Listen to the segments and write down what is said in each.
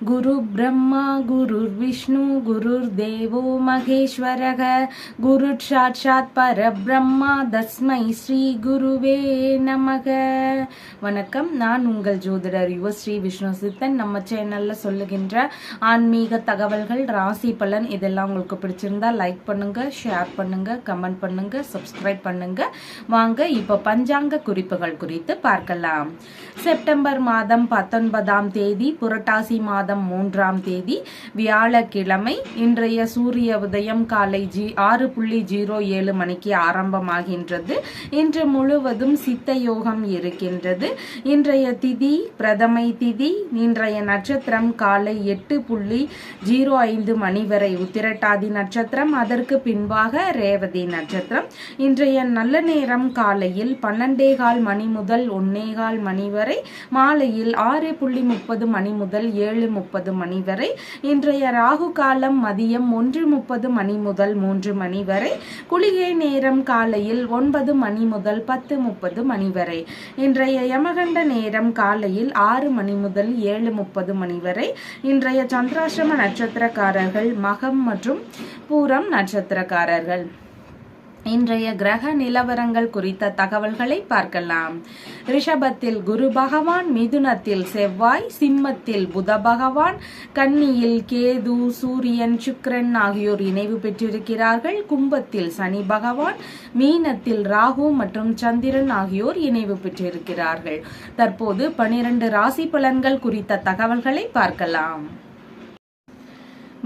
गुरु ब्रह्मा गुरुर्विष्णु गुरुर्देवो महेश्वरः गुरुः साक्षात् परब्रह्मा தஸ்மை ஸ்ரீ குருவே நமக. வணக்கம், நான் உங்கள் ஜோதிடர் யுவஸ்ரீ விஷ்ணு சித்தன். நம்ம சேனல்ல சொல்லுகின்ற ஆன்மீக தகவல்கள், ராசி பலன் இதெல்லாம் உங்களுக்கு பிடிச்சிருந்தா லைக் பண்ணுங்க, ஷேர் பண்ணுங்க, கமெண்ட் பண்ணுங்க, சப்ஸ்கிரைப் பண்ணுங்க. வாங்க இப்ப பஞ்சாங்க குறிப்புகள் குறித்து பார்க்கலாம். செப்டம்பர் மாதம் 19ஆம் தேதி, புரட்டாசி மாதம் 3ஆம் தேதி வியாழக்கிழமை. இன்றைய சூரிய உதயம் காலை 6:07 மணிக்கு ஆரம்பமாகின்றது. இன்று முழுவதும் சித்த யோகம் இருக்கின்றது. இன்றைய திதி பிரதமை திதி. இன்றைய நட்சத்திரம் காலை 8:05 மணி வரை உத்திரட்டாதி நட்சத்திரம், அதற்கு பின்பாக ரேவதி நட்சத்திரம். இன்றைய நல்ல நேரம் காலையில் 12:15 மணி முதல் 1:15 மணி வரை, மாலையில் 6:30 மணி முதல் 7:30 மணி வரை. இன்றைய ராகு காலம் மதியம் 1:30 மணி முதல் 3 மணி வரை. குளிகை நேரம் காலையில் 9 மணி முதல் 10:30 மணி வரை. இன்றைய யமகண்ட நேரம் காலையில் 6 மணி முதல் 7:30 மணி வரை. இன்றைய சந்திராஷ்டம நட்சத்திரக்காரர்கள் மகம் மற்றும் பூரம் நட்சத்திரக்காரர்கள். இன்றைய கிரக நிலவரங்கள் குறித்த தகவல்களை பார்க்கலாம். ரிஷபத்தில் குரு பகவான், மிதுனத்தில் செவ்வாய், சிம்மத்தில் புத பகவான், கன்னியில் கேது, சூரியன், சுக்கிரன் ஆகியோர் இணைவு பெற்றிருக்கிறார்கள். கும்பத்தில் சனி பகவான், மீனத்தில் ராகு மற்றும் சந்திரன் ஆகியோர் இணைவு பெற்றிருக்கிறார்கள். தற்போது 12 ராசி பலன்கள் குறித்த தகவல்களை பார்க்கலாம்.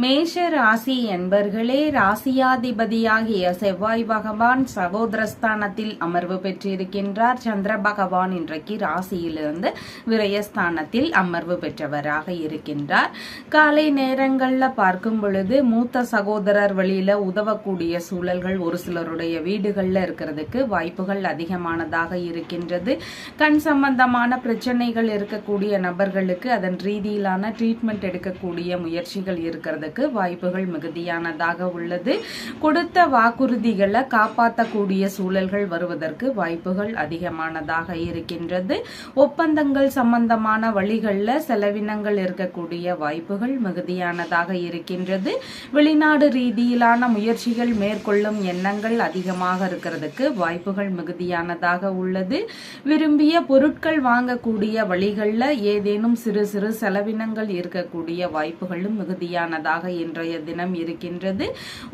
மேஷ ராசி என்பர்களே, ராசியாதிபதியாகிய செவ்வாய் பகவான் சகோதரஸ்தானத்தில் அமர்வு பெற்றிருக்கின்றார். சந்திர பகவான் இன்றைக்கு ராசியிலிருந்து விரயஸ்தானத்தில் அமர்வு பெற்றவராக இருக்கின்றார். காலை நேரங்கள்ல பார்க்கும் பொழுது மூத்த சகோதரர் வழியில உதவக்கூடிய சூழல்கள் ஒரு சிலருடைய வீடுகள்ல இருக்கிறதுக்கு வாய்ப்புகள் அதிகமானதாக இருக்கின்றது. கண் சம்பந்தமான பிரச்சனைகள் இருக்கக்கூடிய நபர்களுக்கு அதன் ரீதியிலான ட்ரீட்மெண்ட் எடுக்கக்கூடிய முயற்சிகள் இருக்கிறது வாய்ப்புகள் மிகுதியானதாக உள்ளது. கொடுத்த வாக்குறுதிகளை காப்பாற்றக்கூடிய சூழல்கள் வருவதற்கு வாய்ப்புகள் அதிகமானதாக இருக்கின்றது. ஒப்பந்தங்கள் சம்பந்தமான வழிகளில் செலவினங்கள் இருக்கக்கூடிய வாய்ப்புகள் மிகுதியானதாக இருக்கின்றது. வெளிநாடு ரீதியிலான முயற்சிகள் மேற்கொள்ளும் எண்ணங்கள் அதிகமாக இருக்கிறதுக்கு வாய்ப்புகள் மிகுதியானதாக உள்ளது. விரும்பிய பொருட்கள் வாங்கக்கூடிய வழிகளில் ஏதேனும் சிறு சிறு செலவினங்கள் இருக்கக்கூடிய வாய்ப்புகளும் மிகுதியானதாக இன்றைய தினம் இருக்கின்றது.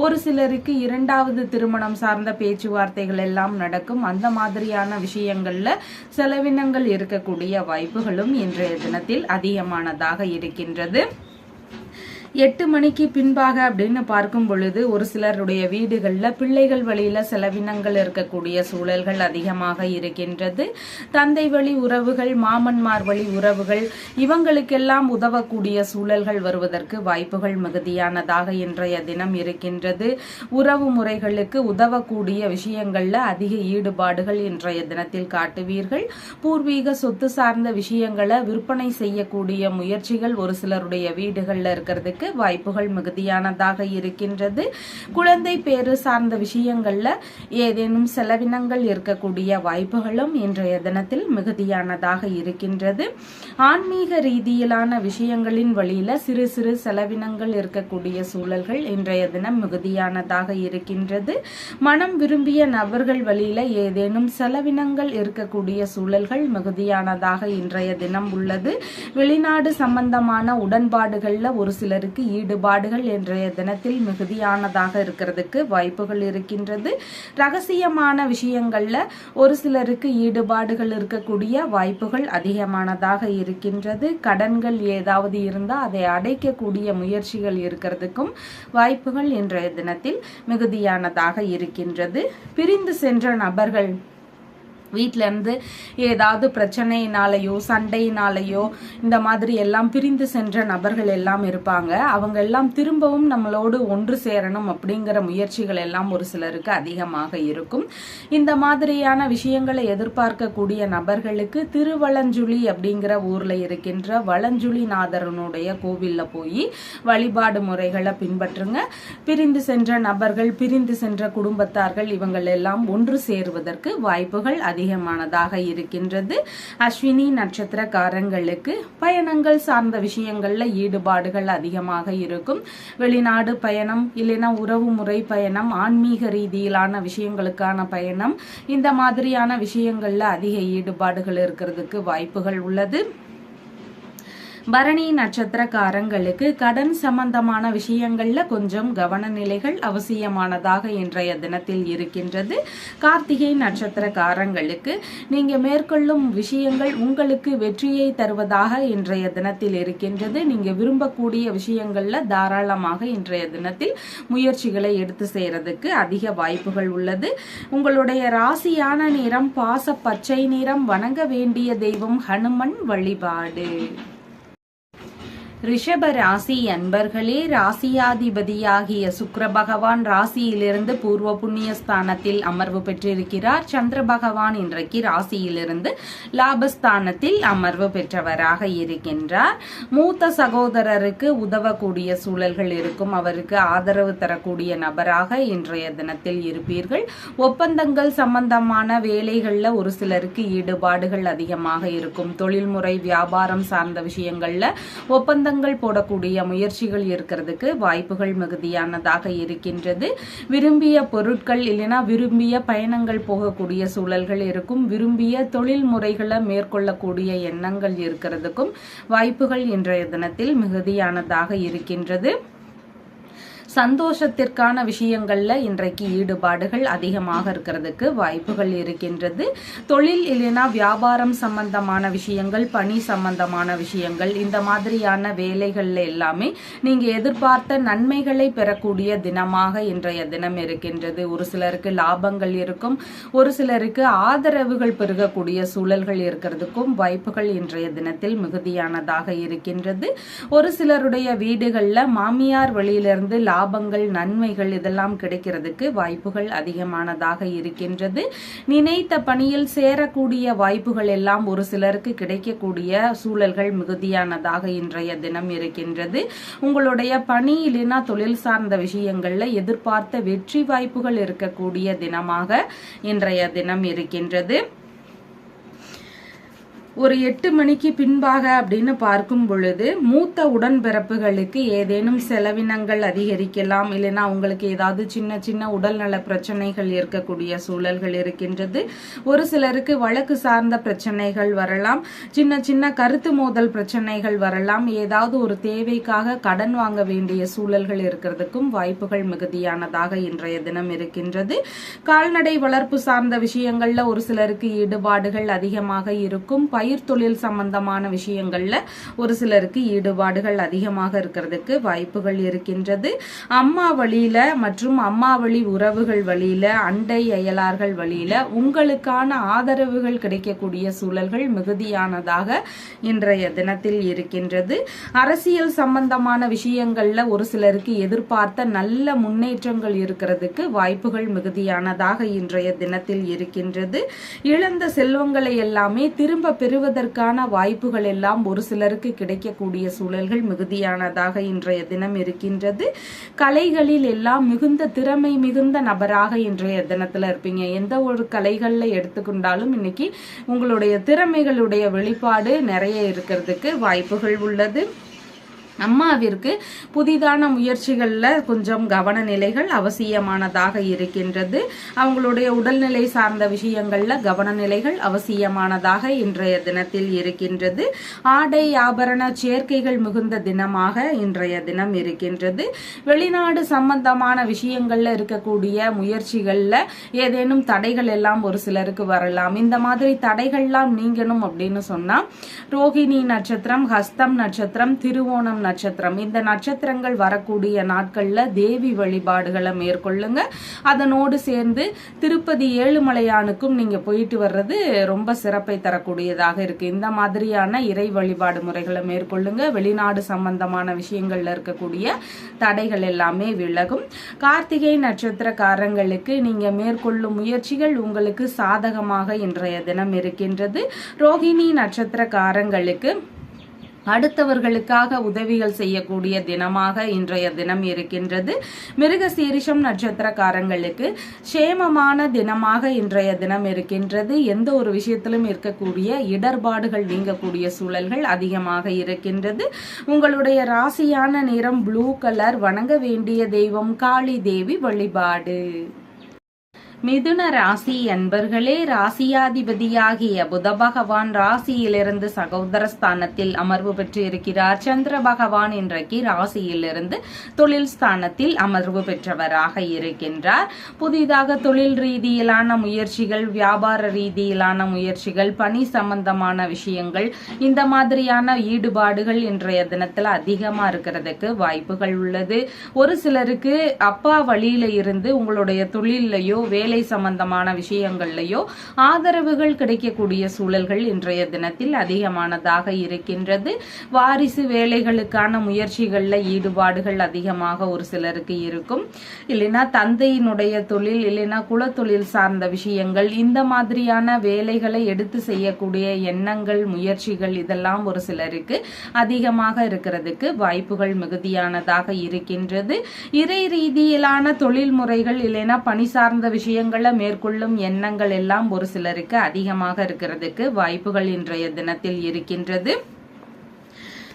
ஒரு சிலருக்கு 2வது திருமணம் சார்ந்த பேச்சுவார்த்தைகள் எல்லாம் நடக்கும். அந்த மாதிரியான விஷயங்கள்ல செலவினங்கள் இருக்கக்கூடிய வாய்ப்புகளும் இன்றைய தினத்தில் அதிகமானதாக இருக்கின்றது. 8 மணிக்கு பின்பாக அப்படின்னு பார்க்கும் பொழுது ஒரு சிலருடைய வீடுகளில் பிள்ளைகள் வழியில செலவினங்கள் இருக்கக்கூடிய சூழல்கள் அதிகமாக இருக்கின்றது. தந்தை வழி உறவுகள், மாமன்மார் வழி உறவுகள் இவங்களுக்கெல்லாம் உதவக்கூடிய சூழல்கள் வருவதற்கு வாய்ப்புகள் மிகுதியானதாக இன்றைய தினம் இருக்கின்றது. உறவு முறைகளுக்கு உதவக்கூடிய விஷயங்கள்ல அதிக ஈடுபாடுகள் இன்றைய தினத்தில் காட்டுவீர்கள். பூர்வீக சொத்து சார்ந்த விஷயங்களை விற்பனை செய்யக்கூடிய முயற்சிகள் ஒரு சிலருடைய வீடுகள்ல இருக்கிறதுக்கு வாய்ப்புகள் மிகுதியானதாக இருக்கின்றது. குழந்தை பேரு சார்ந்த விஷயங்கள்ல ஏதேனும் செலவினங்கள் இருக்கக்கூடிய வாய்ப்புகளும் இன்றைய தினத்தில் மிகுதியானதாக இருக்கின்றது. ஆன்மீக ரீதியிலான விஷயங்களின் வழியில சிறு சிறு செலவினங்கள் இருக்கக்கூடிய சூழல்கள் இன்றைய தினம் மிகுதியானதாக இருக்கின்றது. மனம் விரும்பிய நபர்கள் வழியில ஏதேனும் செலவினங்கள் இருக்கக்கூடிய சூழல்கள் மிகுதியானதாக இன்றைய தினம் உள்ளது. வெளிநாடு சம்பந்தமான உடன்பாடுகள்ல ஒரு சிலருக்கு ஈடுபாடுகள் இன்றைய தினத்தில் மிகுதியானதாக இருக்கிறதுக்கு வாய்ப்புகள் இருக்கின்றது. ரகசியமான விஷயங்கள்ல ஒரு சிலருக்கு ஈடுபாடுகள் இருக்கக்கூடிய வாய்ப்புகள் அதிகமானதாக இருக்கின்றது. கடன்கள் ஏதாவது இருந்தால் அதை அடைக்கக்கூடிய முயற்சிகள் இருக்கிறதுக்கும் வாய்ப்புகள் இன்றைய தினத்தில் மிகுதியானதாக இருக்கின்றது. பிரிந்து சென்ற நபர்கள் வீட்டில இருந்து ஏதாவது பிரச்சனையினாலேயோ சண்டையினாலேயோ இந்த மாதிரி எல்லாம் பிரிந்து சென்ற நபர்கள் எல்லாம் இருப்பாங்க. அவங்க எல்லாம் திரும்பவும் நம்மளோடு ஒன்று சேரணும் அப்படிங்கிற முயற்சிகள் எல்லாம் ஒரு சிலருக்கு அதிகமாக இருக்கும். இந்த மாதிரியான விஷயங்களை எதிர்பார்க்கக்கூடிய நபர்களுக்கு திருவலஞ்சுழி அப்படிங்கிற ஊர்ல இருக்கின்ற வலஞ்சுழிநாதரனுடைய கோவில்ல போய் வழிபாடு முறைகளை பின்பற்றுங்க. பிரிந்து சென்ற நபர்கள், பிரிந்து சென்ற குடும்பத்தார்கள் இவங்கள் எல்லாம் ஒன்று சேருவதற்கு வாய்ப்புகள் அதிகம் அதிகமானதாக இருக்கின்றது. அஸ்வினி நட்சத்திரக்காரங்களுக்கு பயணங்கள் சார்ந்த விஷயங்கள்ல ஈடுபாடுகள் அதிகமாக இருக்கும். வெளிநாடு பயணம் இல்லைன்னா உறவு முறை பயணம், ஆன்மீக ரீதியிலான விஷயங்களுக்கான பயணம், இந்த மாதிரியான விஷயங்கள்ல அதிக ஈடுபாடுகள் இருக்கிறதுக்கு வாய்ப்புகள் உள்ளது. பரணி நட்சத்திரக்காரங்களுக்கு கடன் சம்பந்தமான விஷயங்கள்ல கொஞ்சம் கவனநிலைகள் அவசியமானதாக இன்றைய தினத்தில் இருக்கின்றது. கார்த்திகை நட்சத்திரக்காரங்களுக்கு நீங்க மேற்கொள்ளும் விஷயங்கள் உங்களுக்கு வெற்றியை தருவதாக இன்றைய தினத்தில் இருக்கின்றது. நீங்க விரும்பக்கூடிய விஷயங்கள்ல தாராளமாக இன்றைய தினத்தில் முயற்சிகளை எடுத்து செய்யறதுக்கு அதிக வாய்ப்புகள் உள்ளது. உங்களுடைய ராசியான நிறம் பாச பச்சை நிறம். வணங்க வேண்டிய தெய்வம் ஹனுமன் வழிபாடு. ரிஷப ராசி அன்பர்களே, ராசியாதிபதியாகிய சுக்கிர பகவான் ராசியிலிருந்து பூர்வ புண்ணிய ஸ்தானத்தில் அமர்வு பெற்றிருக்கிறார். சந்திர பகவான் இன்றைக்கு ராசியிலிருந்து லாபஸ்தானத்தில் அமர்வு பெற்றவராக இருக்கின்றார். மூத்த சகோதரருக்கு உதவக்கூடிய சூழல்கள் இருக்கும். அவருக்கு ஆதரவு தரக்கூடிய நபராக இன்றைய தினத்தில் இருப்பீர்கள். ஒப்பந்தங்கள் சம்பந்தமான வேலைகள்ல ஒரு சிலருக்கு ஈடுபாடுகள் அதிகமாக இருக்கும். தொழில்முறை வியாபாரம் சார்ந்த விஷயங்கள்ல ஒப்பந்த போடக்கூடிய முயற்சிகள் இருக்கிறதுக்கு வாய்ப்புகள் மிகுதியானதாக இருக்கின்றது. விரும்பிய பொருட்கள் இல்லைன்னா விரும்பிய பயணங்கள் போகக்கூடிய சூழல்கள் இருக்கும். விரும்பிய தொழில் முறைகளை மேற்கொள்ளக்கூடிய எண்ணங்கள் இருக்கிறதுக்கும் வாய்ப்புகள் இன்றைய தினத்தில் மிகுதியானதாக இருக்கின்றது. சந்தோஷத்திற்கான விஷயங்கள்ல இன்றைக்கு ஈடுபாடுகள் அதிகமாக இருக்கிறதுக்கு வாய்ப்புகள் இருக்கின்றது. தொழில் இல்லைனா வியாபாரம் சம்பந்தமான விஷயங்கள், பணி சம்பந்தமான விஷயங்கள், இந்த மாதிரியான வேலைகள்ல எல்லாமே நீங்க எதிர்பார்த்த நன்மைகளை பெறக்கூடிய தினமாக இன்றைய தினம் இருக்கின்றது. ஒரு சிலருக்கு லாபங்கள் இருக்கும், ஒரு சிலருக்கு ஆதரவுகள் பெருகக்கூடிய சூழல்கள் இருக்கிறதுக்கும் வாய்ப்புகள் இன்றைய தினத்தில் மிகுதியானதாக இருக்கின்றது. ஒரு சிலருடைய வீடுகள்ல மாமியார் வழியிலிருந்து லாபங்கள், நன்மைகள் இதெல்லாம் கிடைக்கிறதுக்கு வாய்ப்புகள் அதிகமானதாக இருக்கின்றது. நினைத்த பணியில் சேரக்கூடிய வாய்ப்புகள் எல்லாம் ஒரு சிலருக்கு கிடைக்கக்கூடிய சூழல்கள் மிகுதியானதாக இன்றைய தினம் இருக்கின்றது. உங்களுடைய பணி இல்லைனா தொழில் சார்ந்த விஷயங்கள்ல எதிர்பார்த்த வெற்றி வாய்ப்புகள் இருக்கக்கூடிய தினமாக இன்றைய தினம் இருக்கின்றது. ஒரு 8 மணிக்கு பின்பாக அப்படின்னு பார்க்கும் பொழுது மூத்த உடன்பிறப்புகளுக்கு ஏதேனும் செலவினங்கள் அதிகரிக்கலாம். இல்லைன்னா உங்களுக்கு ஏதாவது சின்ன சின்ன உடல்நல பிரச்சனைகள் இருக்கக்கூடிய சூழல்கள் இருக்கின்றது. ஒரு சிலருக்கு வழக்கு சார்ந்த பிரச்சனைகள் வரலாம். சின்ன சின்ன கருத்து மோதல் பிரச்சனைகள் வரலாம். ஏதாவது ஒரு தேவைக்காக கடன் வாங்க வேண்டிய சூழல்கள் இருக்கிறதுக்கும் வாய்ப்புகள் மிகுதியானதாக இன்றைய தினம் இருக்கின்றது. கால்நடை வளர்ப்பு சார்ந்த விஷயங்கள்ல ஒரு சிலருக்கு ஈடுபாடுகள் அதிகமாக இருக்கும். பயிர் தொழில் சம்பந்தமான விஷயங்கள்ல ஒரு சிலருக்கு ஈடுபாடுகள் அதிகமாக இருக்கிறதுக்கு வாய்ப்புகள் இருக்கின்றது. அம்மா வழியில மற்றும் அம்மா வழி உறவுகள் வழியில, அண்டை அயலார்கள் வழியில உங்களுக்கான ஆதரவுகள் கிடைக்கக்கூடிய சூழல்கள் மிகுதியானதாக இன்றைய தினத்தில் இருக்கின்றது. அரசியல் சம்பந்தமான விஷயங்கள்ல ஒரு சிலருக்கு எதிர்பார்த்த நல்ல முன்னேற்றங்கள் இருக்கிறதுக்கு வாய்ப்புகள் மிகுதியானதாக இன்றைய தினத்தில் இருக்கின்றது. இழந்த செல்வங்களை எல்லாமே திரும்ப பெறுவதற்கான வாய்ப்புகள் எல்லாம் ஒரு சிலருக்கு கிடைக்கக்கூடிய சூழல்கள் மிகுதியானதாக இன்றைய தினம் இருக்கின்றது. கலைகளில் எல்லாம் மிகுந்த திறமை மிகுந்த நபராக இன்றைய தினத்துல இருப்பீங்க. எந்த ஒரு கலைகள்ல எடுத்துக்கொண்டாலும் இன்னைக்கு உங்களுடைய திறமைகளுடைய வெளிப்பாடு நிறைய இருக்கிறதுக்கு வாய்ப்புகள் உள்ளது. அம்மாவிற்கு புதிதான முயற்சிகள்ல கொஞ்சம் கவனநிலைகள் அவசியமானதாக இருக்கின்றது. அவங்களுடைய உடல்நிலை சார்ந்த விஷயங்கள்ல கவனநிலைகள் அவசியமானதாக இன்றைய தினத்தில் இருக்கின்றது. ஆடை ஆபரண சேர்க்கைகள் மிகுந்த தினமாக இன்றைய தினம் இருக்கின்றது. வெளிநாடு சம்பந்தமான விஷயங்கள்ல இருக்கக்கூடிய முயற்சிகள்ல ஏதேனும் தடைகள் எல்லாம் ஒரு சிலருக்கு வரலாம். இந்த மாதிரி தடைகள்லாம் நீங்கணும் அப்படின்னு சொன்னா ரோகிணி நட்சத்திரம், ஹஸ்தம் நட்சத்திரம், திருவோணம் நட்சத்திரம், இந்த நட்சத்திரங்கள் வரக்கூடிய நாட்கள்ல தேவி வழிபாடுகளை மேற்கொள்ளுங்க. அதனோடு சேர்ந்து திருப்பதி ஏழுமலையானுக்கும் நீங்க போயிட்டு வர்றது ரொம்ப சிறப்பை தரக்கூடியதாக இருக்கு. இந்த மாதிரியான இறை வழிபாடு முறைகளை மேற்கொள்ளுங்க. வெளிநாடு சம்பந்தமான விஷயங்கள்ல இருக்கக்கூடிய தடைகள் எல்லாமே விலகும். கார்த்திகை நட்சத்திரக்காரங்களுக்கு நீங்க மேற்கொள்ளும் முயற்சிகள் உங்களுக்கு சாதகமாக இன்றைய தினம் இருக்கின்றது. ரோகிணி நட்சத்திரக்காரங்களுக்கு அடுத்தவர்களுக்காக உதவிகள் செய்யக்கூடிய தினமாக இன்றைய தினம் இருக்கின்றது. மிருகசீரிஷம் நட்சத்திரக்காரங்களுக்கு சேமமான தினமாக இன்றைய தினம் இருக்கின்றது. எந்த ஒரு விஷயத்திலும் இருக்கக்கூடிய இடர்பாடுகள் நீங்கக்கூடிய சூழல்கள் அதிகமாக இருக்கின்றது. உங்களுடைய ராசியான நிறம் ப்ளூ கலர். வணங்க வேண்டிய தெய்வம் காளி தேவி வழிபாடு. மிதுன ராசி அன்பர்களே, ராசியாதிபதியாகிய புத பகவான் ராசியிலிருந்து சகோதரஸ்தானத்தில் அமர்வு பெற்று இருக்கிறார். சந்திர பகவான் இன்றைக்கு ராசியிலிருந்து தொழில் ஸ்தானத்தில் அமர்வு பெற்றவராக இருக்கின்றார். புதிதாக தொழில் ரீதியிலான முயற்சிகள், வியாபார ரீதியிலான முயற்சிகள், பணி சம்பந்தமான விஷயங்கள், இந்த மாதிரியான ஈடுபாடுகள் இன்றைய தினத்தில் அதிகமா இருக்கிறதுக்கு வாய்ப்புகள் உள்ளது. ஒரு சிலருக்கு அப்பா வழியில இருந்து உங்களுடைய தொழிலையோ வேலை சம்பந்தமான விஷயங்கள்லயோ ஆதரவுகள் கிடைக்கக்கூடிய சூழல்கள் இன்றைய தினத்தில் அதிகமானதாக இருக்கின்றது. வாரிசு வேலைகளுக்கான முயற்சிகள்ல ஈடுபாடுகள் அதிகமாக ஒரு சிலருக்கு இருக்கும். இல்லைன்னா தந்தையினுடைய தொழில், இல்லைன்னா குலத்தொழில் சார்ந்த விஷயங்கள், இந்த மாதிரியான வேலைகளை எடுத்து செய்யக்கூடிய எண்ணங்கள், முயற்சிகள் இதெல்லாம் ஒரு சிலருக்கு அதிகமாக இருக்கிறதுக்கு வாய்ப்புகள் மிகுதியானதாக இருக்கின்றது. இறை ரீதியிலான தொழில் முறைகள், இல்லைன்னா பணி சார்ந்த விஷயங்களை மேற்கொள்ளும் எண்ணங்கள் எல்லாம் ஒரு சிலருக்கு அதிகமாக இருக்கிறதுக்கு வாய்ப்புகள் இன்றைய தினத்தில் இருக்கின்றது.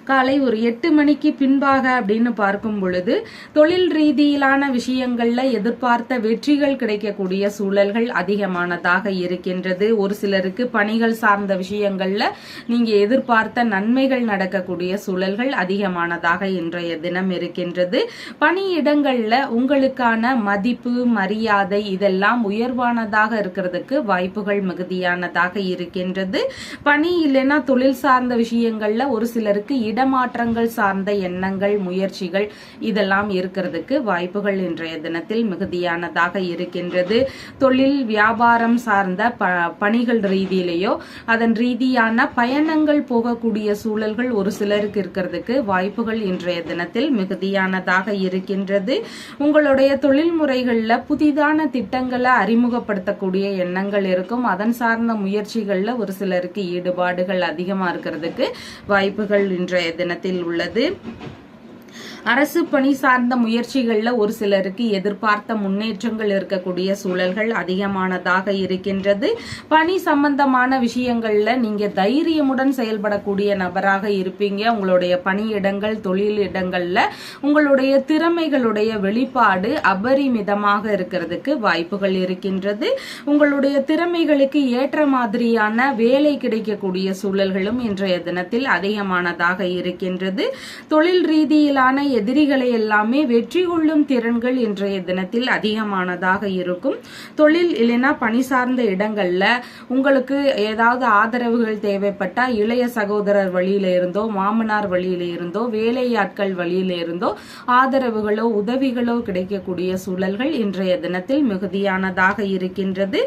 காலை ஒரு 8 மணிக்கு பின்பாக அப்படின்னு பார்க்கும் பொழுது தொழில் ரீதியிலான விஷயங்கள்ல எதிர்பார்த்த வெற்றிகள் கிடைக்கக்கூடிய சூழல்கள் அதிகமானதாக இருக்கின்றது. ஒரு சிலருக்கு பணிகள் சார்ந்த விஷயங்கள்ல நீங்க எதிர்பார்த்த நன்மைகள் நடக்கக்கூடிய சூழல்கள் அதிகமானதாக இன்றைய தினம் இருக்கின்றது. பணியிடங்கள்ல உங்களுக்கான மதிப்பு, மரியாதை இதெல்லாம் உயர்வானதாக இருக்கிறதுக்கு வாய்ப்புகள் மிகுதியானதாக இருக்கின்றது. பணி இல்லைன்னா தொழில் சார்ந்த விஷயங்கள்ல ஒரு சிலருக்கு இடமாற்றங்கள் சார்ந்த எண்ணங்கள், முயற்சிகள் இதெல்லாம் இருக்கிறதுக்கு வாய்ப்புகள் இன்றைய தினத்தில் மிகுதியானதாக இருக்கின்றது. தொழில் வியாபாரம் சார்ந்த பணிகள் ரீதியிலேயோ அதன் ரீதியான பயணங்கள் போகக்கூடிய சூழல்கள் ஒரு சிலருக்கு இருக்கிறதுக்கு வாய்ப்புகள் இன்றைய தினத்தில் மிகுதியானதாக இருக்கின்றது. உங்களுடைய தொழில் முறைகள்ல புதிதான திட்டங்களை அறிமுகப்படுத்தக்கூடிய எண்ணங்கள் இருக்கும். அதன் சார்ந்த முயற்சிகள்ல ஒரு சிலருக்கு ஈடுபாடுகள் அதிகமா இருக்கிறதுக்கு வாய்ப்புகள் இன்றைய தினத்தில் உள்ளது. அரசு பணி சார்ந்த முயற்சிகள்ல ஒரு சிலருக்கு எதிர்பார்த்த முன்னேற்றங்கள் இருக்கக்கூடிய சூழல்கள் அதிகமானதாக இருக்கின்றது. பணி சம்பந்தமான விஷயங்கள்ல நீங்க தைரியமுடன் செயல்படக்கூடிய நபராக இருப்பீங்க. உங்களுடைய பணியிடங்கள், தொழில் இடங்கள்ல உங்களுடைய திறமைகளுடைய வெளிப்பாடு அபரிமிதமாக இருக்கிறதுக்கு வாய்ப்புகள் இருக்கின்றது. உங்களுடைய திறமைகளுக்கு ஏற்ற மாதிரியான வேலை கிடைக்கக்கூடிய சூழல்களும் இன்றைய தினத்தில் அதிகமானதாக இருக்கின்றது. தொழில் ரீதியிலான எதிரிகளை எல்லாமே வெற்றி கொள்ளும் திறன்கள் இன்றைய தினத்தில் அதிகமானதாக இருக்கும். தொழில் இல்லைன்னா பணி சார்ந்த இடங்கள்ல உங்களுக்கு ஏதாவது ஆதரவுகள் தேவைப்பட்டா இளைய சகோதரர் வழியில இருந்தோ, மாமனார் வழியில இருந்தோ, வேலையாட்கள் வழியில இருந்தோ ஆதரவுகளோ உதவிகளோ கிடைக்கக்கூடிய சூழல்கள் இன்றைய தினத்தில் மிகுதியானதாக இருக்கின்றது.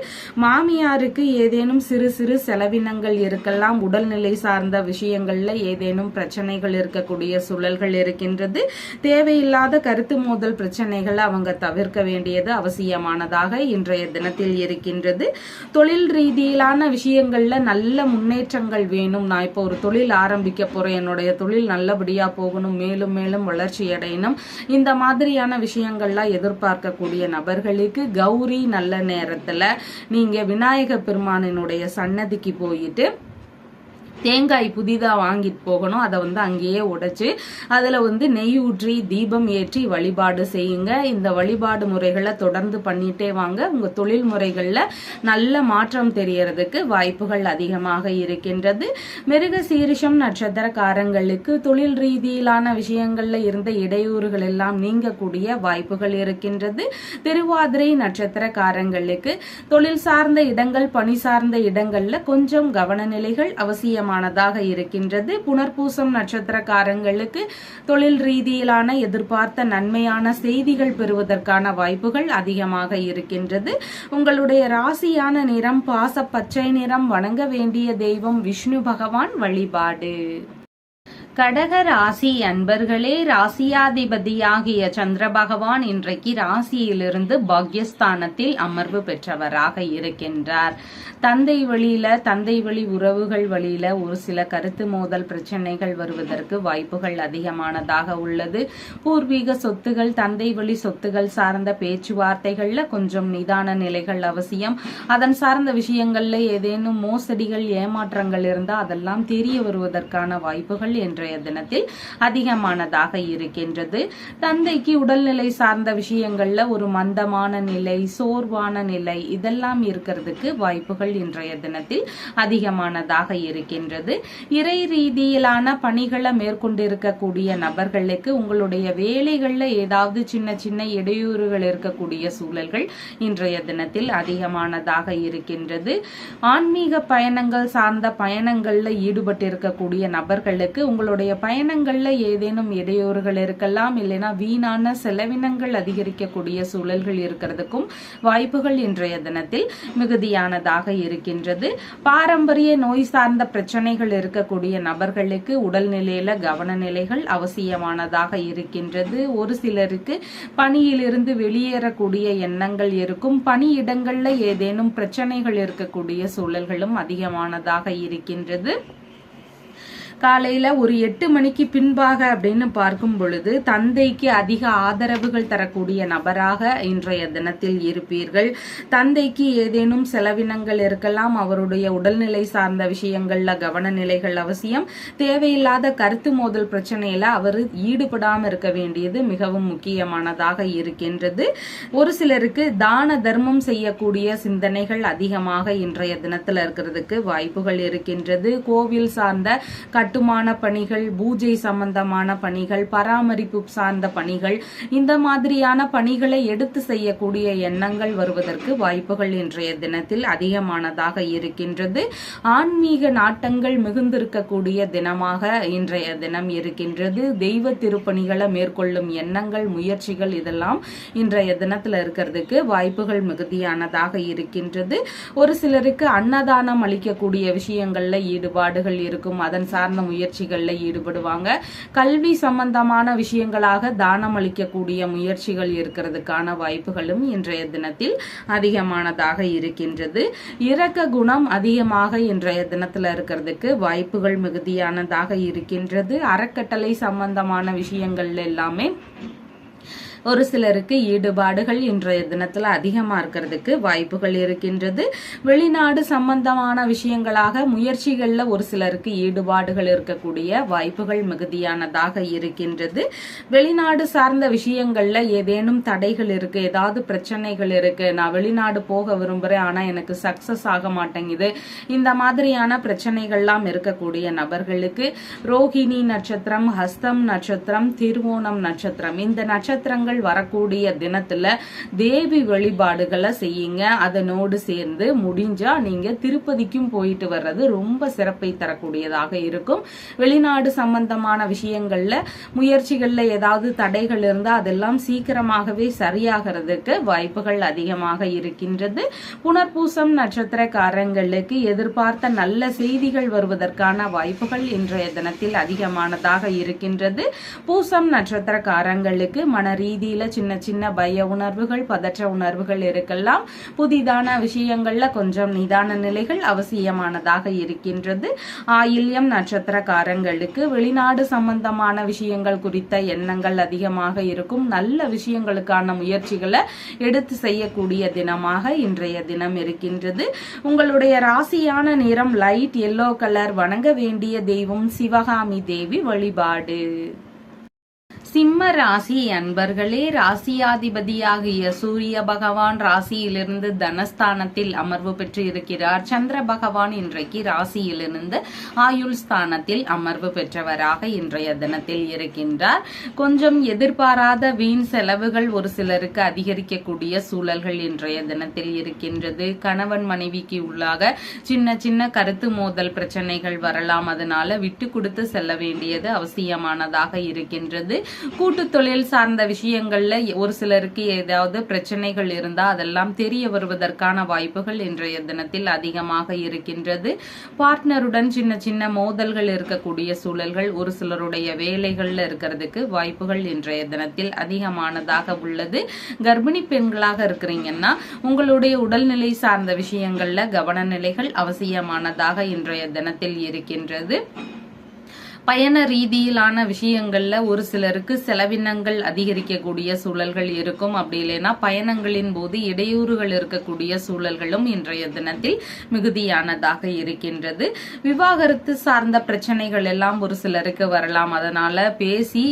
மாமியாருக்கு ஏதேனும் சிறு சிறு செலவினங்கள் இருக்கலாம். உடல்நிலை சார்ந்த விஷயங்கள்ல ஏதேனும் பிரச்சனைகள் இருக்கக்கூடிய சூழல்கள் இருக்கின்றது. தேவையில்லாத கருத்து மோதல் பிரச்சனைகளை அவங்க தவிர்க்க வேண்டியது அவசியமானதாக இன்றைய தினத்தில் இருக்கின்றது. தொழில் ரீதியிலான விஷயங்கள்ல நல்ல முன்னேற்றங்கள் வேணும். நான் இப்போ ஒரு தொழில் ஆரம்பிக்க போறேன், என்னுடைய தொழில் நல்லபடியா போகணும், மேலும் மேலும் வளர்ச்சி அடையணும், இந்த மாதிரியான விஷயங்கள்லாம் எதிர்பார்க்கக்கூடிய நபர்களுக்கு கௌரி நல்ல நேரத்துல நீங்க விநாயக பெருமானினுடைய சன்னதிக்கு போயிட்டு தேங்காய் புதிதா வாங்கிட்டு போகணும். அதை அங்கேயே உடைச்சு அதுல நெய் ஊற்றி தீபம் ஏற்றி வழிபாடு செய்யுங்க. இந்த வழிபாடு முறைகளை தொடர்ந்து பண்ணிட்டே வாங்க. உங்க தொழில் முறைகள்ல நல்ல மாற்றம் தெரியறதுக்கு வாய்ப்புகள் அதிகமாக இருக்கின்றது. மிருக சீரிஷம் நட்சத்திரக்காரங்களுக்கு தொழில் ரீதியிலான விஷயங்கள்ல இருந்த இடையூறுகள் எல்லாம் நீங்கக்கூடிய வாய்ப்புகள் இருக்கின்றது. திருவாதிரை நட்சத்திரக்காரங்களுக்கு தொழில் சார்ந்த இடங்கள், பணி சார்ந்த இடங்கள்ல கொஞ்சம் கவனநிலைகள் அவசியம் இருக்கின்றது. புனர்பூசம் நட்சத்திரக்காரங்களுக்கு தொழில் ரீதியிலான எதிர்பார்த்த நன்மையான செய்திகள் பெறுவதற்கான வாய்ப்புகள் அதிகமாக இருக்கின்றது. உங்களுடைய ராசியான நிறம் பாச பச்சை நிறம். வணங்க வேண்டிய தெய்வம் விஷ்ணு பகவான் வழிபாடு. கடக ராசி அன்பர்களே, ராசியாதிபதியாகிய சந்திர பகவான் இன்றைக்கு ராசியிலிருந்து பாக்யஸ்தானத்தில் அமர்வு பெற்றவராக இருக்கின்றார். தந்தை வழி உறவுகள் வழியில ஒரு சில கருத்து மோதல் பிரச்சனைகள் வருவதற்கு வாய்ப்புகள் அதிகமானதாக உள்ளது. பூர்வீக சொத்துகள், தந்தை வழி சொத்துகள் சார்ந்த பேச்சுவார்த்தைகள்ல கொஞ்சம் நிதான நிலைகள் அவசியம். அதன் சார்ந்த விஷயங்கள்ல ஏதேனும் மோசடிகள், ஏமாற்றங்கள் இருந்தால் அதெல்லாம் தெரிய வருவதற்கான வாய்ப்புகள் என்ற தினத்தில் அதிகமானதாக இருக்கின்றது. தந்தைக்கு உடல்நிலை சார்ந்த விஷயங்கள்ல ஒரு மந்தமான நிலை, சோர்வான நிலை இதெல்லாம் இருக்கிறதுக்கு வாய்ப்புகள் இன்றைய தினத்தில் அதிகமானதாக இருக்கின்றது. இறை ரீதியிலான பணிகளை மேற்கொண்டிருக்கக்கூடிய நபர்களுக்கு உங்களுடைய வேலைகள்ல ஏதாவது சின்ன சின்ன இடையூறுகள் இருக்கக்கூடிய சூழல்கள் இன்றைய தினத்தில் அதிகமானதாக இருக்கின்றது. ஆன்மீக பயணங்கள் சார்ந்த பயணங்கள்ல ஈடுபட்டிருக்கக்கூடிய நபர்களுக்கு உங்களுடைய பயணங்கள்ல ஏதேனும் இடையூறுகள் இருக்கலாம், இல்லைன்னா வீணான செலவினங்கள் அதிகரிக்கக்கூடிய சூழல்கள் இருக்கிறதுக்கும் வாய்ப்புகள் இன்றைய தினத்தில் மிகுதியானதாக இருக்கின்றது. பாரம்பரிய நோய் சார்ந்த பிரச்சனைகள் இருக்கக்கூடிய நபர்களுக்கு உடல்நிலையில கவன நிலைகள் அவசியமானதாக இருக்கின்றது. ஒரு சிலருக்கு பணியிலிருந்து வெளியேறக்கூடிய எண்ணங்கள் இருக்கும். பணியிடங்கள்ல ஏதேனும் பிரச்சனைகள் இருக்கக்கூடிய சூழல்களும் அதிகமானதாக இருக்கின்றது. காலையில ஒரு 8 மணிக்கு பின்பாக அப்படின்னு பார்க்கும் பொழுது தந்தைக்கு அதிக ஆதரவுகள் தரக்கூடிய நபராக இன்றைய தினத்தில் இருப்பீர்கள். தந்தைக்கு ஏதேனும் செலவினங்கள் இருக்கலாம். அவருடைய உடல்நிலை சார்ந்த விஷயங்கள்ல கவன நிலைகள் அவசியம். தேவையில்லாத கருத்து மோதல் பிரச்சனையில அவர் ஈடுபடாம இருக்க வேண்டியது மிகவும் முக்கியமானதாக இருக்கின்றது. ஒரு சிலருக்கு தான தர்மம் செய்யக்கூடிய சிந்தனைகள் அதிகமாக இன்றைய தினத்துல இருக்கிறதுக்கு வாய்ப்புகள் இருக்கின்றது. கோவில் சார்ந்த கட்டுமான பணிகள், பூஜை சம்பந்தமான பணிகள், பராமரிப்பு சார்ந்த பணிகள், இந்த மாதிரியான பணிகளை எடுத்து செய்யக்கூடிய எண்ணங்கள் வருவதற்கு வாய்ப்புகள் இன்றைய தினத்தில் அதிகமானதாக இருக்கின்றது. ஆன்மீக நாட்டங்கள் மிகுந்திருக்கக்கூடிய தினமாக இன்றைய தினம் இருக்கின்றது. தெய்வ திருப்பணிகளை மேற்கொள்ளும் எண்ணங்கள், முயற்சிகள் இதெல்லாம் இன்றைய தினத்துல இருக்கிறதுக்கு வாய்ப்புகள் மிகுதியானதாக இருக்கின்றது. ஒரு சிலருக்கு அன்னதானம் அளிக்கக்கூடிய விஷயங்கள்ல ஈடுபாடுகள் இருக்கும். அதன் சார்ந்த முயற்சிகள்ல ஈடுபடுவாங்க. கல்வி சம்பந்தமான விஷயங்களாக தானம் அளிக்கக்கூடிய முயற்சிகள் இருக்கிறதுக்கான வாய்ப்புகளும் இன்றைய தினத்தில் அதிகமானதாக இருக்கின்றது. இரக்க குணம் அதிகமாக இன்றைய தினத்துல இருக்கிறதுக்கு வாய்ப்புகள் மிகுதியானதாக இருக்கின்றது. அறக்கட்டளை சம்பந்தமான விஷயங்கள்ல எல்லாமே ஒரு சிலருக்கு ஈடுபாடுகள் இன்றைய தினத்துல அதிகமா இருக்கிறதுக்கு வாய்ப்புகள் இருக்கின்றது. வெளிநாடு சம்பந்தமான விஷயங்களாக முயற்சிகள்ல ஒரு சிலருக்கு ஈடுபாடுகள் இருக்கக்கூடிய வாய்ப்புகள் மிகுதியானதாக இருக்கின்றது. வெளிநாடு சார்ந்த விஷயங்கள்ல ஏதேனும் தடைகள் இருக்கு, ஏதாவது பிரச்சனைகள் இருக்கு, நான் வெளிநாடு போக விரும்புறேன் ஆனா எனக்கு சக்சஸ் ஆக மாட்டேங்குது, இந்த மாதிரியான பிரச்சனைகள்லாம் இருக்கக்கூடிய நபர்களுக்கு ரோஹிணி நட்சத்திரம், ஹஸ்தம் நட்சத்திரம், திருவோணம் நட்சத்திரம் இந்த நட்சத்திரங்கள் வரக்கூடிய தினத்துல தேவி வழிபாடுகளை செய்யுங்க. அதனோடு சேர்ந்து முடிஞ்சா நீங்க திருப்பதிக்கும் போயிட்டு வர்றது ரொம்ப சிறப்பை தரக்கூடியதாக இருக்கும். வெளிநாடு சம்பந்தமான விஷயங்கள்ல முயற்சிகள்ல ஏதாவது தடைகள் இருந்தா அதெல்லாம் சீக்கிரமாகவே சரியாகிறதுக்கு வாய்ப்புகள் அதிகமாக இருக்கின்றது. புனர்பூசம் நட்சத்திரக்காரங்களுக்கு எதிர்பார்த்த நல்ல செய்திகள் வருவதற்கான வாய்ப்புகள் இன்றைய தினத்தில் அதிகமானதாக இருக்கின்றது. பூசம் நட்சத்திரக்காரங்களுக்கு மன ரீதியில சின்ன சின்ன பய உணர்வுகள், பதற்ற உணர்வுகள் இருக்கலாம். புதிதான விஷயங்கள்ல கொஞ்சம் நிதான நிலைகள் அவசியமானதாக இருக்கின்றது. ஆயில்யம் நட்சத்திரக்காரங்களுக்கு வெளிநாடு சம்பந்தமான விஷயங்கள் குறித்த எண்ணங்கள் அதிகமாக இருக்கும். நல்ல விஷயங்களுக்கான முயற்சிகளை எடுத்து செய்யக்கூடிய தினமாக இன்றைய தினம் இருக்கின்றது. உங்களுடைய ராசியான நிறம் லைட் எல்லோ கலர். வணங்க வேண்டிய தெய்வம் சிவகாமி தேவி வழிபாடு. சிம்ம ராசி அன்பர்களே, ராசியாதிபதியாகிய சூரிய பகவான் ராசியிலிருந்து தனஸ்தானத்தில் அமர்வு பெற்று இருக்கிறார். சந்திர பகவான் இன்றைக்கு ராசியிலிருந்து ஆயுள் ஸ்தானத்தில் அமர்வு பெற்றவராக இன்றைய தினத்தில் இருக்கின்றார். கொஞ்சம் எதிர்பாராத வீண் செலவுகள் ஒரு சிலருக்கு அதிகரிக்கக்கூடிய சூழல்கள் இன்றைய தினத்தில் இருக்கின்றது. கணவன் மனைவிக்கு உள்ளாக சின்ன சின்ன கருத்து மோதல் பிரச்சனைகள் வரலாம். அதனால விட்டு கொடுத்து செல்ல வேண்டியது அவசியமானதாக இருக்கின்றது. கூட்டு தொழில் சார்ந்த விஷயங்கள்ல ஒரு சிலருக்கு ஏதாவது பிரச்சனைகள் இருந்தா அதெல்லாம் தெரிய வருவதற்கான வாய்ப்புகள் இன்றைய தினத்தில் அதிகமாக இருக்கின்றது. பார்ட்னருடன் சின்ன சின்ன மோதல்கள் இருக்கக்கூடிய சூழல்கள் ஒரு சிலருடைய வேலைகள்ல இருக்கிறதுக்கு வாய்ப்புகள் இன்றைய தினத்தில் அதிகமானதாக உள்ளது. கர்ப்பிணி பெண்களாக இருக்கிறீங்கன்னா உங்களுடைய உடல்நிலை சார்ந்த விஷயங்கள்ல கவன நிலைகள் அவசியமானதாக இன்றைய தினத்தில் இருக்கின்றது. பயண ரீதியிலான விஷயங்கள்ல ஒரு சிலருக்கு செலவினங்கள் அதிகரிக்கக்கூடிய சூழல்கள் இருக்கும். அப்படி இல்லைன்னா பயணங்களின் போது இடையூறுகள் இருக்கக்கூடிய சூழல்களும் இன்றைய தினத்தில் மிகுதியானதாக இருக்கின்றது. விவாகரத்து சார்ந்த பிரச்சனைகள் எல்லாம் ஒரு சிலருக்கு வரலாம். அதனால பேசி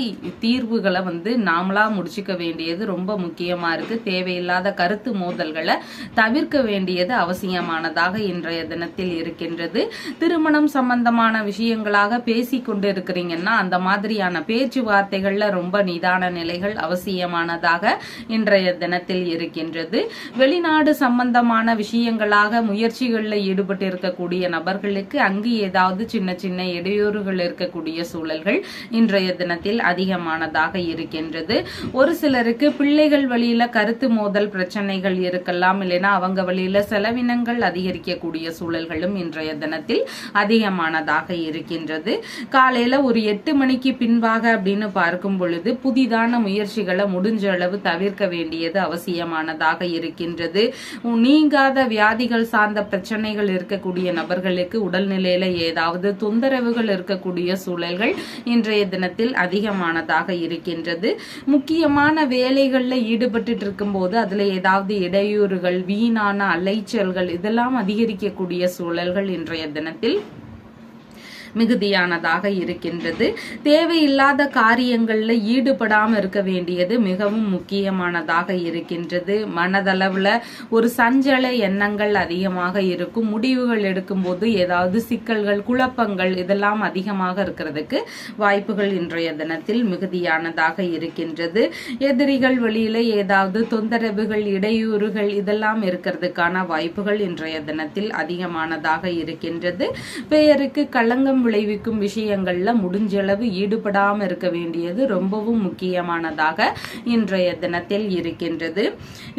தீர்வுகளை நாமளா முடிச்சுக்க வேண்டியது ரொம்ப முக்கியமா இருக்கு. தேவையில்லாத கருத்து மோதல்களை தவிர்க்க வேண்டியது அவசியமானதாக இன்றைய தினத்தில் இருக்கின்றது. திருமணம் சம்பந்தமான விஷயங்களாக பேசிக்கொண்டு இருக்கிறீங்கன்னா அந்த மாதிரியான பேச்சுவார்த்தைகள்ல ரொம்ப நிதான நிலைகள் அவசியமானதாக இன்றைய தினத்தில் இருக்கின்றது. வெளிநாடு சம்பந்தமான விஷயங்களாக முயற்சிகளில் ஈடுபட்டு இருக்கக்கூடிய நபர்களுக்கு அங்கு ஏதாவது சின்ன சின்ன இடையூறுகள் இருக்கக்கூடிய சூழல்கள் இன்றைய தினத்தில் அதிகமானதாக இருக்கின்றது. ஒரு சிலருக்கு பிள்ளைகள் வழியில கருத்து மோதல் பிரச்சனைகள் இருக்கலாம். இல்லைன்னா அவங்க வழியில செலவினங்கள் அதிகரிக்கக்கூடிய சூழல்களும் இன்றைய தினத்தில் அதிகமானதாக இருக்கின்றது. காலையில ஒரு 8 மணிக்கு பின்பாக அப்படின்னு பார்க்கும் பொழுது புதிதான முயற்சிகளை முடிஞ்ச அளவு தவிர்க்க வேண்டியது அவசியமானதாக இருக்கின்றது. நீங்காத வியாதிகள் சார்ந்த பிரச்சனைகள் இருக்கக்கூடிய நபர்களுக்கு உடல்நிலையில ஏதாவது தொந்தரவுகள் இருக்கக்கூடிய சூழல்கள் இன்றைய தினத்தில் அதிகமானதாக இருக்கின்றது. முக்கியமான வேலைகள்ல ஈடுபட்டு இருக்கும் போது அதுல ஏதாவது இடையூறுகள், வீணான அலைச்சல்கள் இதெல்லாம் அதிகரிக்கக்கூடிய சூழல்கள் இன்றைய தினத்தில் மிகுதியானதாக இருக்கின்றது. தேவையில்லாத காரியங்கள்ல ஈடுபடாம இருக்க வேண்டியது மிகவும் முக்கியமானதாக இருக்கின்றது. மனதளவுல ஒரு சஞ்சல எண்ணங்கள் அதிகமாக இருக்கும். முடிவுகள் எடுக்கும் போது ஏதாவது சிக்கல்கள், குழப்பங்கள் இதெல்லாம் அதிகமாக இருக்கிறதுக்கு வாய்ப்புகள் இன்றைய தினத்தில் மிகுதியானதாக இருக்கின்றது. எதிரிகள் வழியில ஏதாவது தொந்தரவுகள், இடையூறுகள் இதெல்லாம் இருக்கிறதுக்கான வாய்ப்புகள் இன்றைய தினத்தில் அதிகமானதாக இருக்கின்றது. பெயருக்கு களங்கம் விளைவிக்கும் விஷயங்கள்ல முடிஞ்சளவு ஈடுபடாம இருக்க வேண்டியது ரொம்பவும் முக்கியமானதாக இன்றைய தினத்தில் இருக்கின்றது.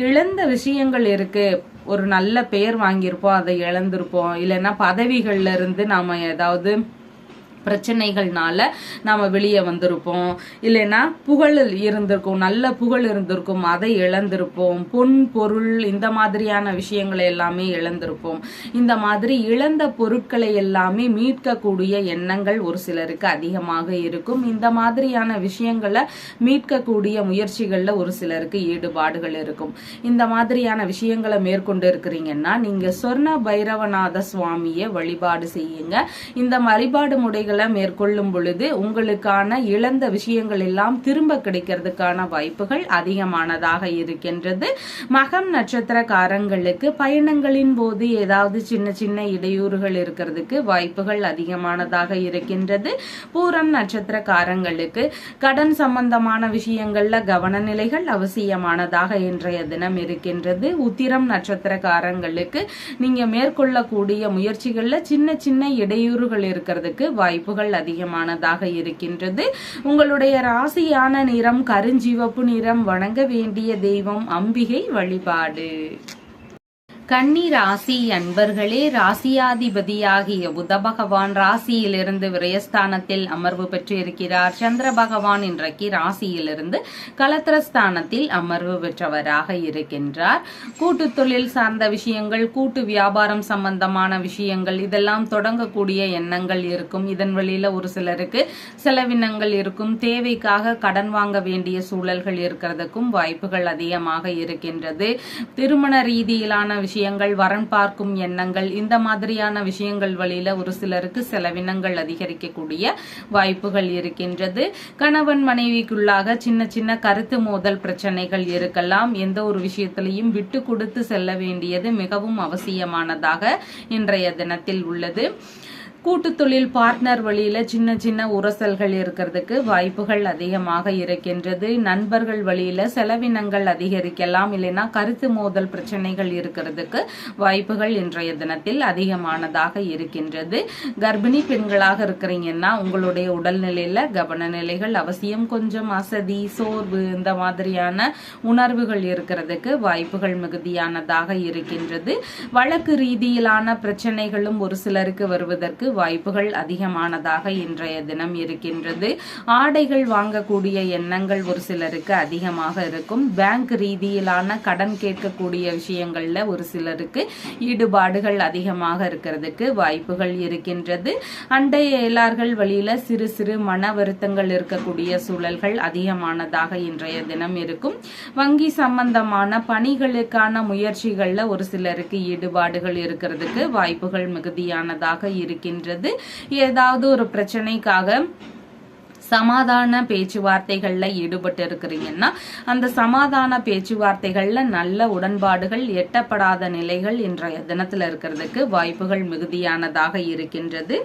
இழந்த விஷயங்கள் இருக்கு. ஒரு நல்ல பெயர் வாங்கியிருப்போம், அதை இழந்திருப்போம். இல்லைன்னா பதவிகள்ல இருந்து நாம ஏதாவது பிரச்சனைகள்னால நாம வெளியே வந்திருப்போம். இல்லைன்னா புகழ் இருந்திருக்கும், நல்ல புகழ் இருந்திருக்கும், அதை இழந்திருப்போம். பொன் பொருள் இந்த மாதிரியான விஷயங்களை எல்லாமே இழந்திருப்போம். இந்த மாதிரி இழந்த பொருட்களை எல்லாமே மீட்கக்கூடிய எண்ணங்கள் ஒரு சிலருக்கு அதிகமாக இருக்கும். இந்த மாதிரியான விஷயங்களை மீட்கக்கூடிய முயற்சிகள்ல ஒரு சிலருக்கு ஈடுபாடுகள் இருக்கும். இந்த மாதிரியான விஷயங்களை மேற்கொண்டு இருக்கிறீங்கன்னா நீங்க சொர்ண பைரவநாத சுவாமியை வழிபாடு செய்யுங்க. இந்த வழிபாடு முறைகள் மேற்கொள்ளும் பொழுது உங்களுக்கான இழந்த விஷயங்கள் எல்லாம் திரும்ப கிடைக்கிறதுக்கான வாய்ப்புகள் அதிகமானதாக இருக்கின்றது. மகம் நட்சத்திரக்காரங்களுக்கு பயணங்களின் போது ஏதாவது சின்ன சின்ன இடையூறுகள் இருக்கிறதுக்கு வாய்ப்புகள் அதிகமானதாக இருக்கின்றது. பூரம் நட்சத்திரக்காரங்களுக்கு கடன் சம்பந்தமான விஷயங்கள்ல கவன நிலைகள் அவசியமானதாக இன்றைய தினம் இருக்கின்றது. உத்திரம் நட்சத்திரக்காரங்களுக்கு நீங்க மேற்கொள்ளக்கூடிய முயற்சிகள்ல சின்ன சின்ன இடையூறுகள் இருக்கிறதுக்கு வாய்ப்புகள் அதிகமானதாக இருக்கின்றது. உங்களுடைய ராசியான நிறம் கருஞ்சிவப்பு நிறம். வணங்க வேண்டிய தெய்வம் அம்பிகை வழிபாடு. கன்னி ராசி அன்பர்களே, ராசியாதிபதியாகிய புத பகவான் ராசியிலிருந்து விரயஸ்தானத்தில் அமர்வு பெற்றிருக்கிறார். சந்திர பகவான் இன்றைக்கு ராசியிலிருந்து கலத்திரஸ்தானத்தில் அமர்வு பெற்றவராக இருக்கின்றார். கூட்டு தொழில் சார்ந்த விஷயங்கள், கூட்டு வியாபாரம் சம்பந்தமான விஷயங்கள் இதெல்லாம் தொடங்கக்கூடிய எண்ணங்கள் இருக்கும். இதன் வழியில ஒரு சிலருக்கு செலவினங்கள் இருக்கும். தேவைக்காக கடன் வாங்க வேண்டிய சூழல்கள் இருக்கிறதுக்கும் வாய்ப்புகள் அதிகமாக இருக்கின்றது. திருமண ரீதியிலான விஷயங்கள், வரன் பார்க்கும் எண்ணங்கள் இந்த மாதிரியான விஷயங்கள் வழியில ஒரு சிலருக்கு செலவினங்கள் அதிகரிக்கக்கூடிய வாய்ப்புகள் இருக்கின்றது. கணவன் மனைவிக்குள்ளாக சின்ன சின்ன கருத்து மோதல் பிரச்சனைகள் இருக்கலாம். எந்த ஒரு விஷயத்திலையும் விட்டு கொடுத்து செல்ல வேண்டியது மிகவும் அவசியமானதாக இன்றைய தினத்தில் உள்ளது. கூட்டு தொழில் பார்ட்னர் வழியில சின்ன சின்ன உரசல்கள் இருக்கிறதுக்கு வாய்ப்புகள் அதிகமாக இருக்கின்றது. நண்பர்கள் வழியில செலவினங்கள் அதிகரிக்கலாம், இல்லைன்னா கருத்து மோதல் பிரச்சனைகள் இருக்கிறதுக்கு வாய்ப்புகள் இன்றைய தினத்தில் அதிகமானதாக இருக்கின்றது. கர்ப்பிணி பெண்களாக இருக்கிறீங்கன்னா உங்களுடைய உடல்நிலையில கவன நிலைகள் அவசியம். கொஞ்சம் அசதி, சோர்வு இந்த மாதிரியான உணர்வுகள் இருக்கிறதுக்கு வாய்ப்புகள் மிகுதியானதாக இருக்கின்றது. வழக்கு ரீதியிலான பிரச்சனைகளும் ஒரு சிலருக்கு வருவதற்கு வாய்ப்புகள் அதிகமானதாக இன்றைய தினம் இருக்கின்றது. ஆடைகள் வாங்கக்கூடிய எண்ணங்கள் ஒரு சிலருக்கு அதிகமாக இருக்கும். பேங்க் ரீதியிலான கடன் கேட்கக்கூடிய விஷயங்கள்ல ஒரு சிலருக்கு ஈடுபாடுகள் அதிகமாக இருக்கிறதுக்கு வாய்ப்புகள் இருக்கின்றது. அண்டை அயலார்கள் வழியில சிறு சிறு மன வருத்தங்கள் இருக்கக்கூடிய சூழல்கள் அதிகமானதாக இன்றைய தினம் இருக்கும். வங்கி சம்பந்தமான பணிகளுக்கான முயற்சிகள்ல ஒரு சிலருக்கு ஈடுபாடுகள் இருக்கிறதுக்கு வாய்ப்புகள் மிகுதியானதாக இருக்கின்றது. ஏதாவது ஒரு பிரச்சனைக்காக சமாதான பேச்சுவார்த்தைகள்ல ஈடுபட்டு இருக்கிறீங்கன்னா அந்த சமாதான பேச்சுவார்த்தைகள்ல நல்ல உடன்பாடுகள் எட்டப்படாத நிலைகள் இன்றைய தினத்துல இருக்கிறதுக்கு வாய்ப்புகள் மிகுதியானதாக இருக்கின்றது.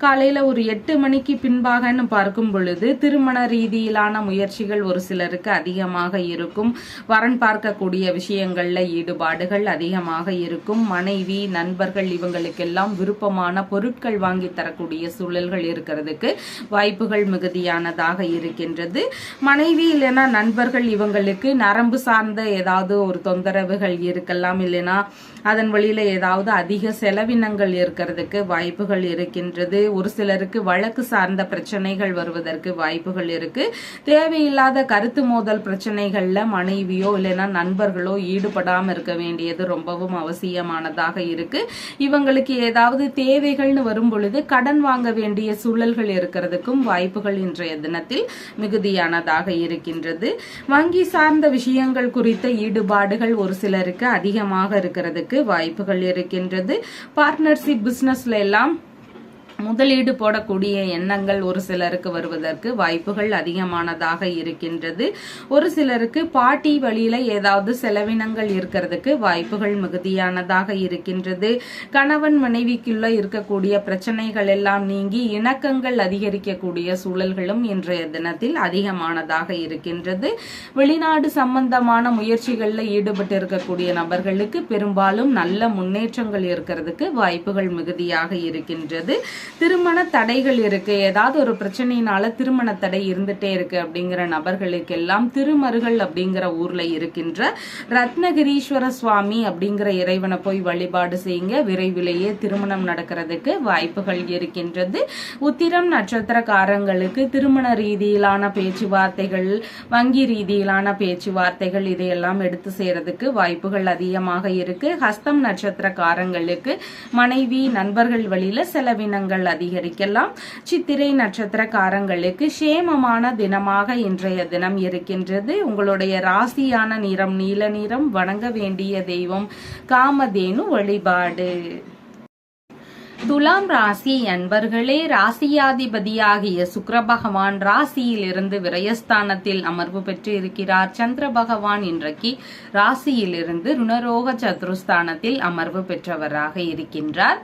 காலையில ஒரு 8 மணிக்கு பின்பாகன்னு பார்க்கும் பொழுது திருமண ரீதியிலான முயற்சிகள் ஒரு சிலருக்கு அதிகமாக இருக்கும். வரன் பார்க்கக்கூடிய விஷயங்கள்ல ஈடுபாடுகள் அதிகமாக இருக்கும். மனைவி, நண்பர்கள் இவங்களுக்கெல்லாம் விருப்பமான பொருட்கள் வாங்கி தரக்கூடிய சூழல்கள் இருக்கிறதுக்கு வாய்ப்புகள் மிகுதியாக இருக்கின்றது. மனைவி இல்லைன்னா நண்பர்கள் இவங்களுக்கு நரம்பு சார்ந்த ஏதாவது ஒரு தொந்தரவுகள் இருக்கலாம், இல்லைன்னா அதன் வழியில ஏதாவது அதிக செலவினங்கள் இருக்கிறதுக்கு வாய்ப்புகள் இருக்கின்றது. ஒரு சிலருக்கு வழக்கு சார்ந்த பிரச்சனைகள் வருவதற்கு வாய்ப்புகள் இருக்கு. தேவையில்லாத கருத்து மோதல் பிரச்சனைகள்ல மனைவியோ இல்லைன்னா நண்பர்களோ ஈடுபடாம இருக்க வேண்டியது ரொம்பவும் அவசியமானதாக இருக்கு. இவங்களுக்கு ஏதாவது தேவைகள்னு வரும் பொழுது கடன் வாங்க வேண்டிய சூழல்கள் இருக்கிறதுக்கும் வாய்ப்புகள் இன்றைய தினத்தில் மிகுதியானதாக இருக்கின்றது. வங்கி சார்ந்த விஷயங்கள் குறித்த ஈடுபாடுகள் ஒரு சிலருக்கு அதிகமாக இருக்கிறதுக்கு வாய்ப்புகள் இருக்கின்றது. பார்ட்னர்ஷிப் பிசினஸ்ல எல்லாம் முதலீடு போடக்கூடிய எண்ணங்கள் ஒரு சிலருக்கு வருவதற்கு வாய்ப்புகள் அதிகமானதாக இருக்கின்றது. ஒரு சிலருக்கு பாட்டி வழியில ஏதாவது செலவினங்கள் இருக்கிறதுக்கு வாய்ப்புகள் மிகுதியானதாக இருக்கின்றது. கணவன் மனைவிக்குள்ள இருக்கக்கூடிய பிரச்சனைகள் எல்லாம் நீங்கி இணக்கங்கள் அதிகரிக்கக்கூடிய சூழல்களும் இன்றைய தினத்தில் அதிகமானதாக இருக்கின்றது. வெளிநாடு சம்பந்தமான முயற்சிகள்ல ஈடுபட்டு இருக்கக்கூடிய நபர்களுக்கு பெரும்பாலும் நல்ல முன்னேற்றங்கள் இருக்கிறதுக்கு வாய்ப்புகள் மிகுதியாக இருக்கின்றது. திருமண தடைகள் இருக்கு, ஏதாவது ஒரு பிரச்சனையினால திருமண தடை இருந்துட்டே இருக்கு அப்படிங்கிற நபர்களுக்கு எல்லாம் திருமருகல் அப்படிங்கிற ஊர்ல இருக்கின்ற ரத்னகிரீஸ்வர சுவாமி அப்படிங்கிற இறைவனை போய் வழிபாடு செய்யுங்க. விரைவிலேயே திருமணம் நடக்கிறதுக்கு வாய்ப்புகள் இருக்கின்றது. உத்திரம் நட்சத்திரக்காரங்களுக்கு திருமண ரீதியிலான பேச்சுவார்த்தைகள், வங்கி ரீதியிலான பேச்சுவார்த்தைகள் இதையெல்லாம் எடுத்து செய்யறதுக்கு வாய்ப்புகள் அதிகமாக இருக்கு. ஹஸ்தம் நட்சத்திரக்காரங்களுக்கு மனைவி, நண்பர்கள் வழியில செலவினங்கள் அதிகரிக்கலாம். சித்திரை நட்சத்திரக்காரங்களுக்கு சேமமான தினமாக இன்றைய தினம் இருக்கின்றது. உங்களுடைய ராசியான நிறம் நீல நிறம். வணங்க வேண்டிய தெய்வம் காமதேனு வழிபாடு. துலாம் ராசி அன்பர்களே, ராசியாதிபதியாகிய சுக்கிர பகவான் ராசியில் இருந்து விரயஸ்தானத்தில் அமர்வு பெற்று இருக்கிறார். சந்திர பகவான் இன்றைக்கு ராசியிலிருந்து ருணரோக சதுருஸ்தானத்தில் அமர்வு பெற்றவராக இருக்கின்றார்.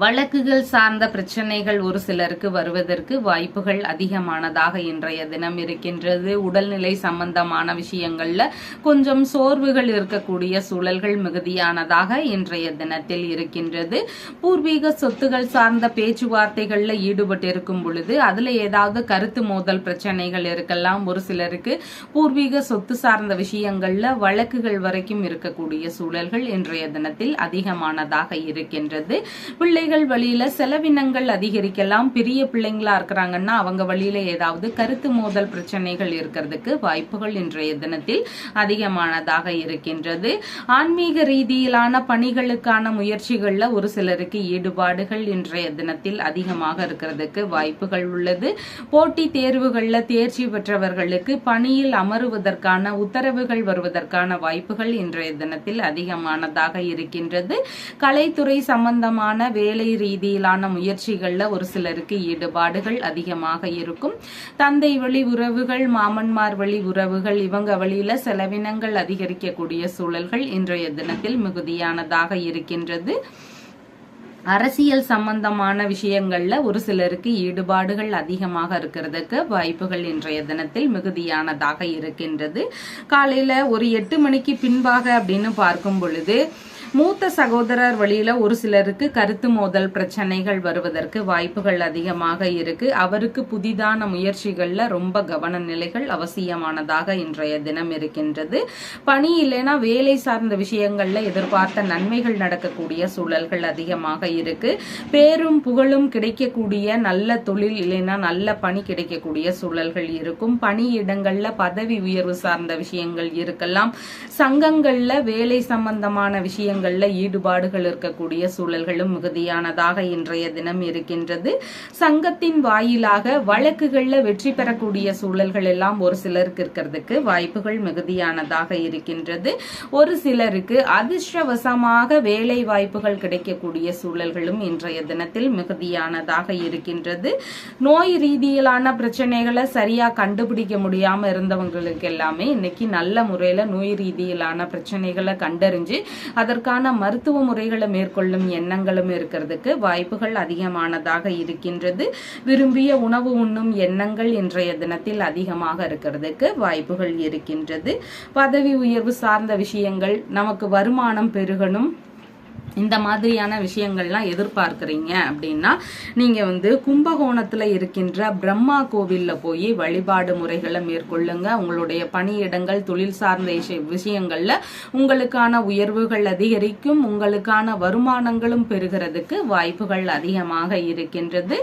வழக்குகள் சார்ந்த பிரச்சனைகள் ஒரு சிலருக்கு வருவதற்கு வாய்ப்புகள் அதிகமானதாக இன்றைய தினம் இருக்கின்றது. உடல்நிலை சம்பந்தமான விஷயங்கள்ல கொஞ்சம் சோர்வுகள் இருக்கக்கூடிய சூழல்கள் மிகுதியானதாக இன்றைய தினத்தில் இருக்கின்றது. பூர்வீக சொத்துகள் சார்ந்த பேச்சுவார்த்தைகள்ல ஈடுபட்டு இருக்கும் பொழுது அதுல ஏதாவது கருத்து மோதல் பிரச்சனைகள் இருக்கலாம். ஒரு சிலருக்கு பூர்வீக சொத்து சார்ந்த விஷயங்கள்ல வழக்குகள் வரைக்கும் இருக்கக்கூடிய சூழல்கள் இன்றைய தினத்தில் அதிகமானதாக இருக்கின்றது. பிள்ளைகள் வழியில செலவினங்கள் அதிகரிக்கலாம். பெரிய பிள்ளைங்களா இருக்கிறாங்கன்னா அவங்க வழியில ஏதாவது கருத்து மோதல் பிரச்சனைகள் இருக்கிறதுக்கு வாய்ப்புகள் இன்றைய தினத்தில் அதிகமானதாக இருக்கின்றது. ஆன்மீக ரீதியிலான பணிகளுக்கான முயற்சிகள்ல ஒரு சிலருக்கு ஈடுபாடுகள் இன்றைய தினத்தில் அதிகமாக இருக்கிறதுக்கு வாய்ப்புகள் உள்ளது. போட்டி தேர்வுகள்ல தேர்ச்சி பெற்றவர்களுக்கு பணியில் அமருவதற்கான உத்தரவுகள் வருவதற்கான வாய்ப்புகள் இன்றைய தினத்தில் அதிகமானதாக இருக்கின்றது. கலைத்துறை சம்பந்தமான வேலை ரீதியிலான முயற்சிகள்ல ஒரு சிலருக்கு ஈடுபாடுகள் அதிகமாக இருக்கும். தந்தை வழி உறவுகள், மாமன்மார் வழி உறவுகள் இவங்க வழியில செலவினங்கள் அதிகரிக்கக்கூடிய சூழல்கள் இன்றைய தினத்தில் மிகுதியானதாக இருக்கின்றது. அரசியல் சம்பந்தமான விஷயங்கள்ல ஒரு சிலருக்கு ஈடுபாடுகள் அதிகமாக இருக்கிறதுக்கு வாய்ப்புகள் இன்றைய தினத்தில் மிகுதியானதாக இருக்கின்றது. காலையில ஒரு 8 மணிக்கு பின்பாக அப்படின்னு பார்க்கும் பொழுது மூத்த சகோதரர் வழியில ஒரு சிலருக்கு கருத்து மோதல் பிரச்சனைகள் வருவதற்கு வாய்ப்புகள் அதிகமாக இருக்கு. அவருக்கு புதிதான முயற்சிகள்ல ரொம்ப கவன நிலைகள் அவசியமானதாக இன்றைய தினம் இருக்கின்றது. பணி இல்லைன்னா வேலை சார்ந்த விஷயங்கள்ல எதிர்பார்த்த நன்மைகள் நடக்கக்கூடிய சூழல்கள் அதிகமாக இருக்கு. பேரும் புகழும் கிடைக்கக்கூடிய நல்ல தொழில் இல்லைன்னா நல்ல பணி கிடைக்கக்கூடிய சூழல்கள் இருக்கும். பணியிடங்கள்ல பதவி உயர்வு சார்ந்த விஷயங்கள் இருக்கலாம். சங்கங்கள்ல வேலை சம்பந்தமான விஷயங்கள் ஈடுபாடுகள் இருக்கக்கூடிய சூழல்களும் மிகுதியானதாக இன்றைய தினம் இருக்கின்றது. சங்கத்தின் வாயிலாக வழக்குகள்ல வெற்றி பெறக்கூடிய சூழல்கள் எல்லாம் ஒரு சிலருக்கு இருக்கிறதுக்கு வாய்ப்புகள் மிகுதியானதாக இருக்கின்றது. ஒரு சிலருக்கு அதிர்ஷ்டவசமாக வேலை வாய்ப்புகள் கிடைக்கக்கூடிய சூழல்களும் இன்றைய தினத்தில் மிகுதியானதாக இருக்கின்றது. நோய் ரீதியிலான பிரச்சனைகளை சரியா கண்டுபிடிக்க முடியாம இருந்தவங்களுக்கு எல்லாமே இன்னைக்கு நல்ல முறையில நோய் ரீதியிலான பிரச்சனைகளை கண்டறிஞ்சு அதற்கு மருத்துவ முறைகளை மேற்கொள்ளும் எண்ணங்களும் இருக்கிறதுக்கு வாய்ப்புகள் அதிகமானதாக இருக்கின்றது. விரும்பிய உணவு உண்ணும் எண்ணங்கள் இன்றைய தினத்தில் அதிகமாக இருக்கிறதுக்கு வாய்ப்புகள் இருக்கின்றது. பதவி உயர்வு சார்ந்த விஷயங்கள், நமக்கு வருமானம் பெருகணும், இந்த மாதிரியான விஷயங்கள்லாம் எதிர்பார்க்கிறீங்க அப்படின்னா நீங்க கும்பகோணத்துல இருக்கின்ற பிரம்மா கோவில்ல போய் வழிபாடு முறைகளை மேற்கொள்ளுங்க. உங்களுடைய பணியிடங்கள் தொழில் சார்ந்த விஷயங்கள்ல உங்களுக்கான உயர்வுகள் அதிகரிக்கும். உங்களுக்கான வருமானங்களும் பெறுகிறதுக்கு வாய்ப்புகள் அதிகமாக இருக்கின்றது.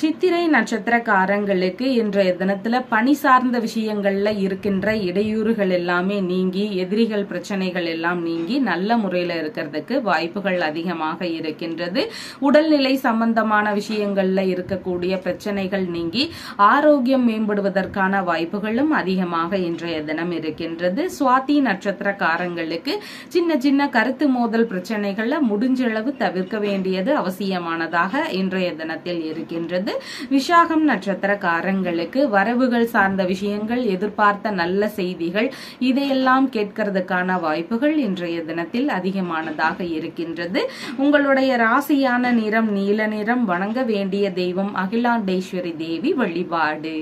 சித்திரை நட்சத்திரக்காரங்களுக்கு இன்றைய தினத்துல பணி சார்ந்த விஷயங்கள்ல இருக்கின்ற இடையூறுகள் எல்லாமே நீங்கி எதிரிகள் பிரச்சனைகள் எல்லாம் நீங்கி நல்ல முறையில இருக்கிறதுக்கு வாய்ப்புகள் அதிகமாக இருக்கின்றது. உடல்நிலை சம்பந்தமான விஷயங்கள்ல இருக்கக்கூடிய பிரச்சனைகள் நீங்கி ஆரோக்கியம் மேம்படுவதற்கான வாய்ப்புகளும் அதிகமாக இன்றைய தினம் இருக்கின்றது. சுவாதி நட்சத்திரக்காரங்களுக்கு சின்ன சின்ன கருத்து மோதல் பிரச்சனைகள்ல முடிஞ்சளவு தவிர்க்க வேண்டியது அவசியமானதாக இன்றைய தினத்தில் இருக்கின்றது. விசாகம் நட்சத்திரக்காரங்களுக்கு வரவுகள் சார்ந்த விஷயங்கள், எதிர்பார்த்த நல்ல செய்திகள் இதையெல்லாம் கேட்கறதுக்கான வாய்ப்புகள் இன்றைய தினத்தில் அதிகமானதாக இருக்கின்றது. உங்களுடைய ராசியான நிறம் நீல நிறம். வணங்க வேண்டிய தெய்வம் அகிலாண்டேஸ்வரி தேவி வழிபாடு.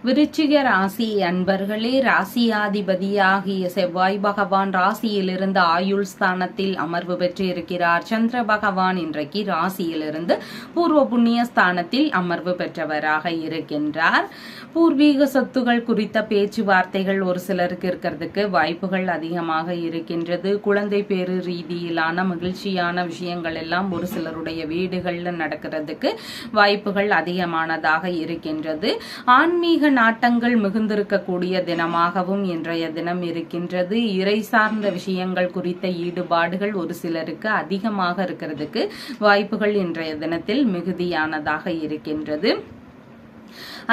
விருச்சிக ராசி அன்பர்களே, ராசியாதிபதியாகிய செவ்வாய் பகவான் ராசியிலிருந்து ஆயுள் ஸ்தானத்தில் அமர்வு பெற்று இருக்கிறார். சந்திர பகவான் இன்றைக்கு ராசியிலிருந்து பூர்வ புண்ணிய ஸ்தானத்தில் அமர்வு பெற்றவராக இருக்கின்றார். பூர்வீக சொத்துகள் குறித்த பேச்சுவார்த்தைகள் ஒரு சிலருக்கு இருக்கிறதுக்கு வாய்ப்புகள் அதிகமாக இருக்கின்றது. குழந்தை பேரு ரீதியிலான மகிழ்ச்சியான விஷயங்கள் எல்லாம் ஒரு சிலருடைய வீடுகள்ல நடக்கிறதுக்கு வாய்ப்புகள் அதிகமானதாக இருக்கின்றது. ஆன்மீக நாட்டங்கள் மிகுந்திருக்கக்கூடிய தினமாகவும் இன்றைய தினம் இருக்கின்றது. இறை சார்ந்த விஷயங்கள் குறித்த ஈடுபாடுகள் ஒரு சிலருக்கு அதிகமாக இருக்கிறதுக்கு வாய்ப்புகள் இன்றைய தினத்தில் மிகுதியானதாக இருக்கின்றது.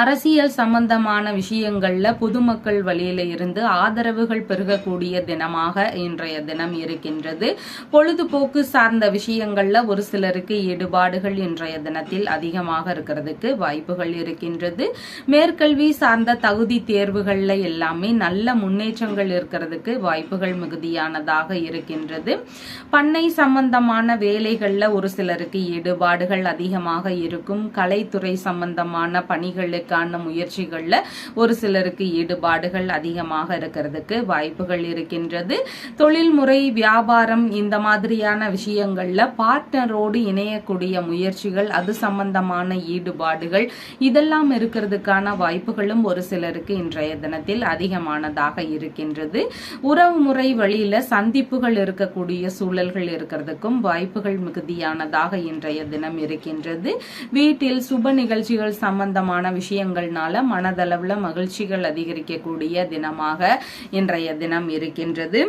அரசியல் சம்பந்தமான விஷயங்கள்ல பொதுமக்கள் வழியில இருந்து ஆதரவுகள் பெருகக்கூடிய தினமாக இன்றைய தினம் இருக்கின்றது. பொழுதுபோக்கு சார்ந்த விஷயங்கள்ல ஒரு சிலருக்கு ஈடுபாடுகள் இன்றைய தினத்தில் அதிகமாக இருக்கிறதுக்கு வாய்ப்புகள் இருக்கின்றது. மேற்கல்வி சார்ந்த தகுதி தேர்வுகள்ல எல்லாமே நல்ல முன்னேற்றங்கள் இருக்கிறதுக்கு வாய்ப்புகள் மிகுதியானதாக இருக்கின்றது. பண்ணை சம்பந்தமான வேலைகள்ல ஒரு சிலருக்கு ஈடுபாடுகள் அதிகமாக இருக்கும். கலைத்துறை சம்பந்தமான பணிகளுக்கான முயற்சிகள்ல ஒரு சிலருக்கு ஈடுபாடுகள் அதிகமாக இருக்கிறதுக்கு வாய்ப்புகள் இருக்கின்றது. தொழில்முறை வியாபாரம் இந்த மாதிரியான விஷயங்கள்ல பார்ட்னரோடு இணையக்கூடிய முயற்சிகள், அது சம்பந்தமான ஈடுபாடுகள் இதெல்லாம் இருக்கிறதுக்கான வாய்ப்புகளும் ஒரு சிலருக்கு இன்றைய தினத்தில் அதிகமானதாக இருக்கின்றது. உறவு முறை வழியில சந்திப்புகள் இருக்கக்கூடிய சூழல்கள் இருக்கிறதுக்கும் வாய்ப்புகள் மிகுதியானதாக இன்றைய தினம் இருக்கின்றது. வீட்டில் சுப நிகழ்ச்சிகள் சம்பந்தமான விஷயங்கள்னால மனதளவுல மகிழ்ச்சிகள் அதிகரிக்கக்கூடிய தினமாக இன்றைய தினம் இருக்கின்றது.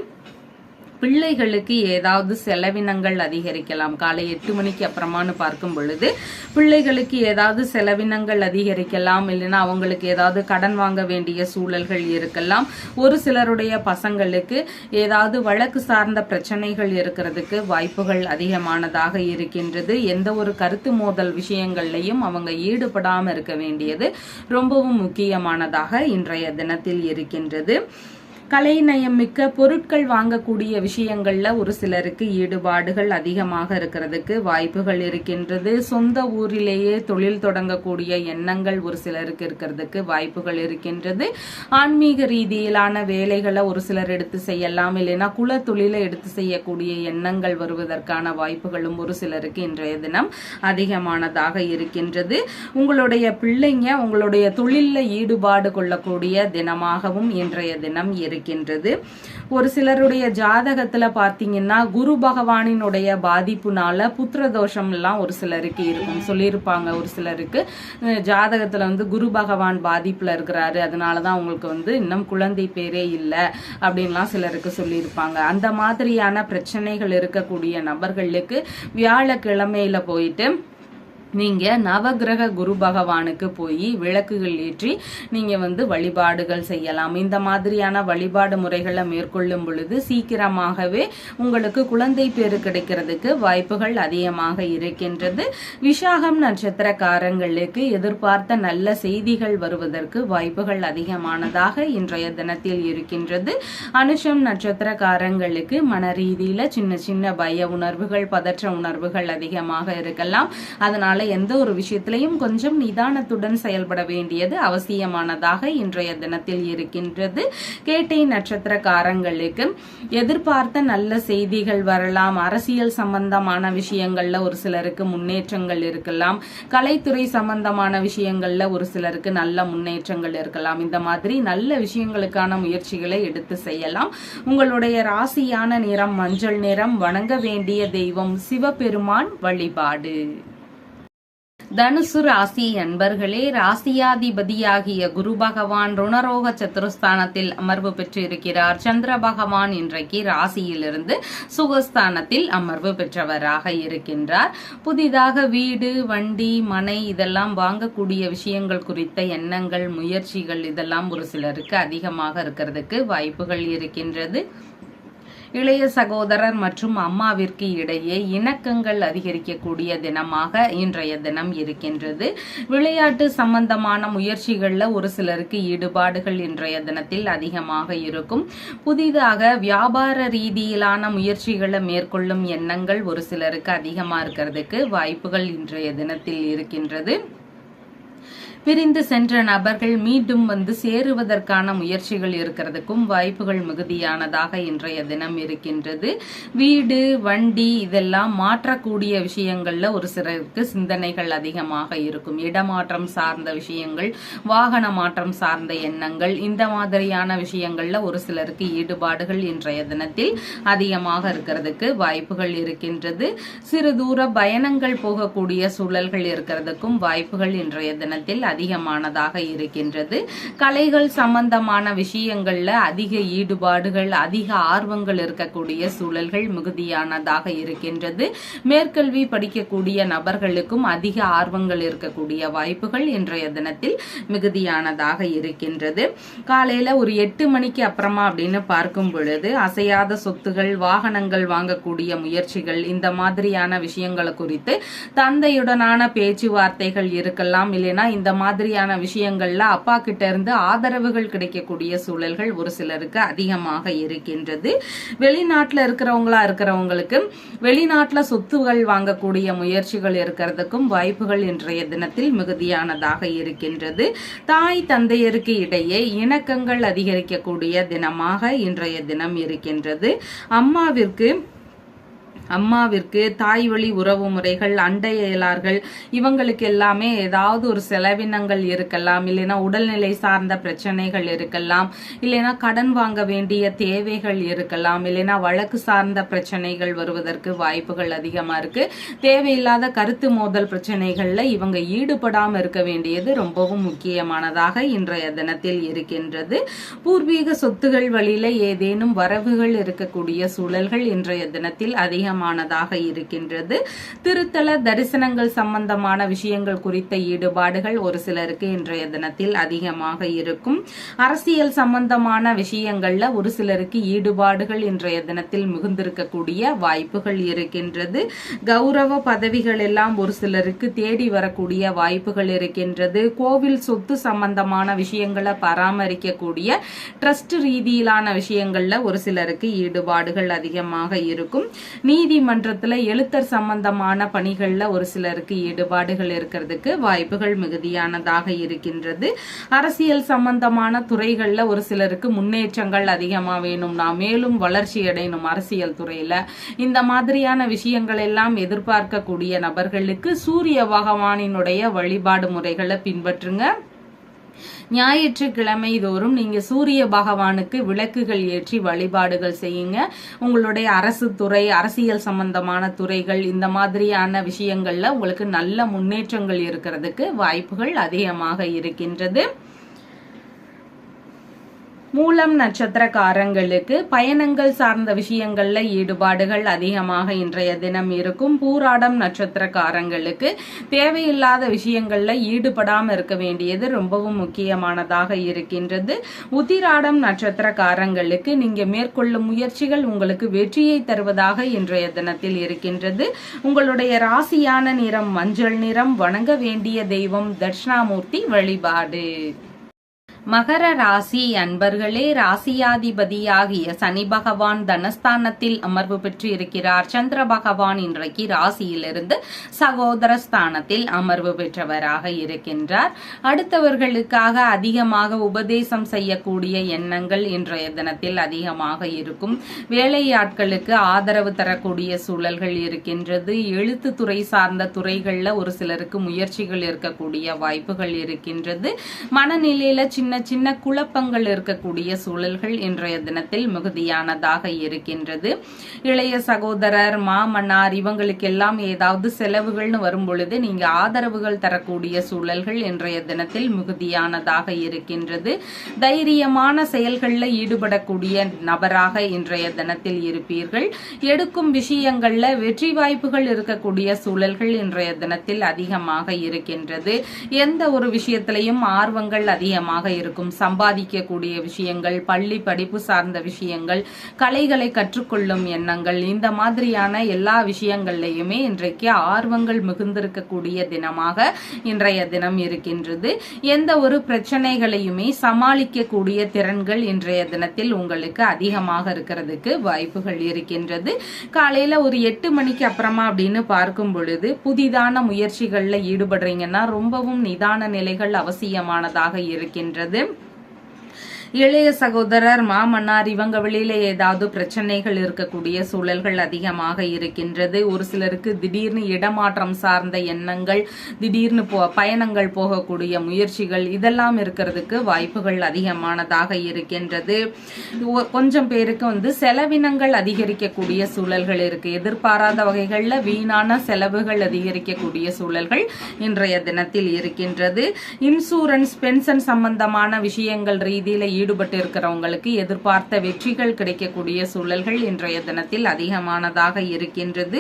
பிள்ளைகளுக்கு ஏதாவது செலவினங்கள் அதிகரிக்கலாம். காலை 8 மணிக்கு அப்புறமானு பார்க்கும் பொழுது பிள்ளைகளுக்கு ஏதாவது செலவினங்கள் அதிகரிக்கலாம். இல்லைன்னா அவங்களுக்கு ஏதாவது கடன் வாங்க வேண்டிய சூழல்கள் இருக்கலாம். ஒரு சிலருடைய பசங்களுக்கு ஏதாவது வழக்கு சார்ந்த பிரச்சனைகள் இருக்கிறதுக்கு வாய்ப்புகள் அதிகமானதாக இருக்கின்றது. எந்த ஒரு கருத்து மோதல் விஷயங்கள்லையும் அவங்க ஈடுபடாம இருக்க வேண்டியது ரொம்பவும் முக்கியமானதாக இன்றைய தினத்தில் இருக்கின்றது. கலைநயம் மிக்க பொருட்கள் வாங்கக்கூடிய விஷயங்கள்ல ஒரு சிலருக்கு ஈடுபாடுகள் அதிகமாக இருக்கிறதுக்கு வாய்ப்புகள் இருக்கின்றது. சொந்த ஊரிலேயே தொழில் தொடங்கக்கூடிய எண்ணங்கள் ஒரு சிலருக்கு இருக்கிறதுக்கு வாய்ப்புகள் இருக்கின்றது. ஆன்மீக ரீதியிலான வேலைகளை ஒரு சிலர் எடுத்து செய்யலாம், இல்லைன்னா குல தொழிலை எடுத்து செய்யக்கூடிய எண்ணங்கள் வருவதற்கான வாய்ப்புகளும் ஒரு சிலருக்கு இன்றைய தினம் அதிகமானதாக இருக்கின்றது. உங்களுடைய பிள்ளைங்க உங்களுடைய தொழில்ல ஈடுபாடு கொள்ளக்கூடிய தினமாகவும் இன்றைய தினம் இருக்கின்றது. ஒரு சிலருடைய ஜாதகத்துல பாத்தீங்கன்னா குரு பகவானினுடைய பாதிப்புனால புத்திர தோஷம் எல்லாம் ஒரு சிலருக்கு இருக்கும் சொல்லியிருப்பாங்க. ஒரு சிலருக்கு ஜாதகத்துல குரு பகவான் பாதிப்புல இருக்கிறாரு, அதனாலதான் உங்களுக்கு இன்னும் குழந்தை பேரே இல்லை அப்படின்லாம் சிலருக்கு சொல்லியிருப்பாங்க. அந்த மாதிரியான பிரச்சனைகள் இருக்கக்கூடிய நபர்களுக்கு வியாழக்கிழமையில போயிட்டு நீங்க நவகிரக குரு பகவானுக்கு போய் விளக்குகள் ஏற்றி நீங்க வழிபாடுகள் செய்யலாம். இந்த மாதிரியான வழிபாடு முறைகளை மேற்கொள்ளும் பொழுது சீக்கிரமாகவே உங்களுக்கு குழந்தை பேரு கிடைக்கிறதுக்கு வாய்ப்புகள் அதிகமாக இருக்கின்றது. விசாகம் நட்சத்திரக்காரங்களுக்கு எதிர்பார்த்த நல்ல செய்திகள் வருவதற்கு வாய்ப்புகள் அதிகமானதாக இன்றைய தினத்தில் இருக்கின்றது. அனுஷம் நட்சத்திரக்காரங்களுக்கு மன ரீதியில சின்ன சின்ன பய உணர்வுகள், பதற்ற உணர்வுகள் அதிகமாக இருக்கலாம். அதனால எந்த ஒரு விஷயத்திலையும் கொஞ்சம் நிதானத்துடன் செயல்பட வேண்டியது அவசியமானதாக இன்றைய தினத்தில் இருக்கின்றது. கேட்டை நட்சத்திரக்காரங்களுக்கு எதிர்பார்த்த நல்ல செய்திகள் வரலாம். அரசியல் சம்பந்தமான விஷயங்கள்ல ஒரு சிலருக்கு முன்னேற்றங்கள் இருக்கலாம். கலைத்துறை சம்பந்தமான விஷயங்கள்ல ஒரு சிலருக்கு நல்ல முன்னேற்றங்கள் இருக்கலாம். இந்த மாதிரி நல்ல விஷயங்களுக்கான முயற்சிகளை எடுத்து செய்யலாம். உங்களுடைய ராசியான நிறம் மஞ்சள் நிறம். வணங்க வேண்டிய தெய்வம் சிவபெருமான் வழிபாடு. தனுசு ராசி அன்பர்களே, ராசியாதிபதியாகிய குரு பகவான் ருணரோக சத்துருஸ்தானத்தில் அமர்வு பெற்றிருக்கிறார். சந்திர பகவான் இன்றைக்கு ராசியிலிருந்து சுகஸ்தானத்தில் அமர்வு பெற்றவராக இருக்கின்றார். புதிதாக வீடு, வண்டி, மனை இதெல்லாம் வாங்கக்கூடிய விஷயங்கள் குறித்த எண்ணங்கள், முயற்சிகள் இதெல்லாம் ஒரு சிலருக்கு அதிகமாக இருக்கிறதுக்கு வாய்ப்புகள் இருக்கின்றது. இளைய சகோதரர் மற்றும் அம்மாவிற்கு இடையே இணக்கங்கள் அதிகரிக்கக்கூடிய தினமாக இன்றைய தினம் இருக்கின்றது. விளையாட்டு சம்பந்தமான முயற்சிகள்ல ஒரு சிலருக்கு ஈடுபாடுகள் இன்றைய தினத்தில் அதிகமாக இருக்கும். புதிதாக வியாபார ரீதியிலான முயற்சிகளை மேற்கொள்ளும் எண்ணங்கள் ஒரு சிலருக்கு அதிகமா இருக்கிறதுக்கு வாய்ப்புகள் இன்றைய தினத்தில் இருக்கின்றது. பிரிந்து சென்ற நபர்கள் மீண்டும் சேருவதற்கான முயற்சிகள் இருக்கிறதுக்கும் வாய்ப்புகள் மிகுதியானதாக இன்றைய தினம் இருக்கின்றது. வீடு, வண்டி இதெல்லாம் மாற்றக்கூடிய விஷயங்கள்ல ஒரு சிலருக்கு சிந்தனைகள் அதிகமாக இருக்கும். இடமாற்றம் சார்ந்த விஷயங்கள், வாகன மாற்றம் சார்ந்த எண்ணங்கள், இந்த மாதிரியான விஷயங்கள்ல ஒரு சிலருக்கு ஈடுபாடுகள் இன்றைய தினத்தில் அதிகமாக இருக்கிறதுக்கு வாய்ப்புகள் இருக்கின்றது. சிறு தூர பயணங்கள் போகக்கூடிய சூழல்கள் இருக்கிறதுக்கும் வாய்ப்புகள் இன்றைய தினத்தில் அதிகமானதாக இருக்கின்றது. கலைகள் சம்பந்தமான விஷயங்கள்ல அதிக ஈடுபாடுகள், அதிக ஆர்வங்கள் இருக்கக்கூடிய சூழல்கள் மிகுதியானதாக இருக்கின்றது. மேற்கல்வி படிக்கக்கூடிய நபர்களுக்கும் அதிக ஆர்வங்கள் இருக்கக்கூடிய வாய்ப்புகள் இன்றைய தினத்தில் மிகுதியானதாக இருக்கின்றது. காலையில ஒரு 8 மணிக்கு அப்புறமா அப்படின்னு பார்க்கும் பொழுது அசையாத சொத்துகள், வாகனங்கள் வாங்கக்கூடிய முயற்சிகள், இந்த மாதிரியான விஷயங்களை குறித்து தந்தையுடனான பேச்சுவார்த்தைகள் இருக்கலாம். இல்லைன்னா இந்த மாதிரியான விஷயங்கள்ல அப்பா கிட்ட இருந்து ஆதரவுகள் கிடைக்கக்கூடிய சூழல்கள் ஒரு சிலருக்கு அதிகமாக இருக்கின்றது. வெளிநாட்டுல இருக்கிறவங்களுக்கு வெளிநாட்டுல சொத்துகள் வாங்கக்கூடிய முயற்சிகள் இருக்கிறதுக்கும் வாய்ப்புகள் இன்றைய தினத்தில் மிகுதியானதாக இருக்கின்றது. தாய் தந்தையருக்கு இடையே இணக்கங்கள் அதிகரிக்கக்கூடிய தினமாக இன்றைய தினம் இருக்கின்றது. அம்மாவிற்கு தாய் வழி உறவு முறைகள், அண்டையலார்கள் இவங்களுக்கு எல்லாமே ஏதாவது ஒரு செலவினங்கள் இருக்கலாம். இல்லைன்னா உடல்நிலை சார்ந்த பிரச்சனைகள் இருக்கலாம். இல்லைன்னா கடன் வாங்க வேண்டிய தேவைகள் இருக்கலாம். இல்லைன்னா வழக்கு சார்ந்த பிரச்சனைகள் வருவதற்கு வாய்ப்புகள் அதிகமா இருக்கு. தேவையில்லாத கருத்து மோதல் பிரச்சனைகள்ல இவங்க ஈடுபடாம இருக்க வேண்டியது ரொம்பவும் முக்கியமானதாக இன்றைய தினத்தில் இருக்கின்றது. பூர்வீக சொத்துகள் வழியில ஏதேனும் வரவுகள் இருக்கக்கூடிய சூழல்கள் இன்றைய தினத்தில் அதிகம் அதிகமானதாக இருக்கின்றது. திருத்தல தரிசனங்கள் சம்பந்தமான விஷயங்கள் குறித்த ஈடுபாடுகள் ஒரு சிலருக்கு இன்றைய தினத்தில் அதிகமாக இருக்கும். அரசியல் சம்பந்தமான விஷயங்கள்ல ஒரு சிலருக்கு ஈடுபாடுகள் இன்றைய தினத்தில் மிகுந்திருக்கக்கூடிய வாய்ப்புகள் இருக்கின்றது. கௌரவ பதவிகள் எல்லாம் ஒரு சிலருக்கு தேடி வரக்கூடிய வாய்ப்புகள் இருக்கின்றது. கோவில் சொத்து சம்பந்தமான விஷயங்களை பராமரிக்கக்கூடிய ட்ரஸ்ட் ரீதியிலான விஷயங்கள்ல ஒரு சிலருக்கு ஈடுபாடுகள் அதிகமாக இருக்கும். நீதிமன்றத்துல எழுத்தர் சம்பந்தமான பணிகள்ல ஒரு சிலருக்கு ஈடுபாடுகள் இருக்கிறதுக்கு வாய்ப்புகள் மிகுதியானதாக இருக்கின்றது. அரசியல் சம்பந்தமான துறைகள்ல ஒரு சிலருக்கு முன்னேற்றங்கள் அதிகமா வேணும்னா, மேலும் வளர்ச்சி அடையணும் அரசியல் துறையில, இந்த மாதிரியான விஷயங்கள் எல்லாம் எதிர்பார்க்கக்கூடிய நபர்களுக்கு சூரிய பகவானினுடைய வழிபாடு முறைகளை பின்பற்றுங்க. ஞாயிற்றுக்கிழமை தோறும் நீங்க சூரிய பகவானுக்கு விளக்குகள் ஏற்றி வழிபாடுகள் செய்யுங்க. உங்களுடைய அரசு துறை, அரசியல் சம்பந்தமான துறைகள், இந்த மாதிரியான விஷயங்கள்ல உங்களுக்கு நல்ல முன்னேற்றங்கள் இருக்கிறதுக்கு வாய்ப்புகள் அதிகமாக இருக்கின்றது. மூலம் நட்சத்திரக்காரங்களுக்கு பயணங்கள் சார்ந்த விஷயங்கள்ல ஈடுபாடுகள் அதிகமாக இன்றைய தினம் இருக்கும். பூராடம் நட்சத்திரக்காரங்களுக்கு தேவையில்லாத விஷயங்கள்ல ஈடுபடாம இருக்க வேண்டியது ரொம்பவும் முக்கியமானதாக இருக்கின்றது. உத்திராடம் நட்சத்திரக்காரங்களுக்கு நீங்க மேற்கொள்ளும் முயற்சிகள் உங்களுக்கு வெற்றியை தருவதாக இன்றைய தினத்தில் இருக்கின்றது. உங்களுடைய ராசியான நிறம் மஞ்சள் நிறம். வணங்க வேண்டிய தெய்வம் தட்சிணாமூர்த்தி வழிபாடு. மகர ராசி அன்பர்களே, ராசியாதிபதியாகிய சனி பகவான் தனஸ்தானத்தில் அமர்வு பெற்று இருக்கிறார். சந்திர பகவான் இன்றைக்கு ராசியிலிருந்து சகோதர ஸ்தானத்தில் அமர்வு பெற்றவராக இருக்கின்றார். அடுத்தவர்களுக்காக அதிகமாக உபதேசம் செய்யக்கூடிய எண்ணங்கள் இன்றைய தினத்தில் அதிகமாக இருக்கும். வேலையாட்களுக்கு ஆதரவு தரக்கூடிய சூழல்கள் இருக்கின்றது. எழுத்துத்துறை சார்ந்த துறைகள்ல ஒரு சிலருக்கு முயற்சிகள் இருக்கக்கூடிய வாய்ப்புகள் இருக்கின்றது. மனநிலையில சின்ன சின்ன குழப்பங்கள் இருக்கக்கூடிய சூழல்கள் இன்றைய தினத்தில் மிகுதியானதாக இருக்கின்றது. இளைய சகோதரர், மாமன்னார் இவங்களுக்கு எல்லாம் ஏதாவது செலவுகள்னு வரும் பொழுது நீங்க ஆதரவுகள் தரக்கூடிய சூழல்கள் இன்றைய தினத்தில் மிகுதியானதாக இருக்கின்றது. தைரியமான செயல்களில் ஈடுபடக்கூடிய நபராக இன்றைய தினத்தில் இருப்பீர்கள். எடுக்கும் விஷயங்கள்ல வெற்றி வாய்ப்புகள் இருக்கக்கூடிய சூழல்கள் இன்றைய தினத்தில் அதிகமாக இருக்கின்றது. எந்த ஒரு விஷயத்திலையும் ஆர்வங்கள் அதிகமாக இருக்கும். சம்பாதிக்கக்கூடிய விஷயங்கள், பள்ளி படிப்பு சார்ந்த விஷயங்கள், கலைகளை கற்றுக்கொள்ளும் எண்ணங்கள், இந்த மாதிரியான எல்லா விஷயங்கள்லையுமே இன்றைக்கு ஆர்வங்கள் மிகுந்திருக்கக்கூடிய தினமாக இன்றைய தினம் இருக்கின்றது. எந்த ஒரு பிரச்சனைகளையுமே சமாளிக்கக்கூடிய திறன்கள் இன்றைய தினத்தில் உங்களுக்கு அதிகமாக இருக்கிறதுக்கு வாய்ப்புகள் இருக்கின்றது. காலையில ஒரு 8 மணிக்கு அப்புறமா அப்படின்னு பார்க்கும் பொழுது புதிதான முயற்சிகள்ல ஈடுபடுறீங்கன்னா ரொம்பவும் நிதான நிலைகள் அவசியமானதாக இருக்கின்றது. இளைய சகோதரர், மாமன்னார் இவங்க வெளியில ஏதாவது பிரச்சனைகள் இருக்கக்கூடிய சூழல்கள் அதிகமாக இருக்கின்றது. ஒரு சிலருக்கு திடீர்னு இடமாற்றம் சார்ந்த எண்ணங்கள், திடீர்னு பயணங்கள் போகக்கூடிய முயற்சிகள் இதெல்லாம் இருக்கிறதுக்கு வாய்ப்புகள் அதிகமானதாக இருக்கின்றது. கொஞ்சம் பேருக்கு செலவினங்கள் அதிகரிக்கக்கூடிய சூழல்கள் இருக்கு. எதிர்பாராத வகைகள்ல வீணான செலவுகள் அதிகரிக்கக்கூடிய சூழல்கள் இன்றைய தினத்தில் இருக்கின்றது. இன்சூரன்ஸ், பென்ஷன் சம்பந்தமான விஷயங்கள் ரீதியில ஈடுபட்டு இருக்கிறவங்களுக்கு எதிர்பார்த்த வெற்றிகள் கிடைக்கக்கூடிய சூழல்கள் இன்றைய தினத்தில் அதிகமானதாக இருக்கின்றது.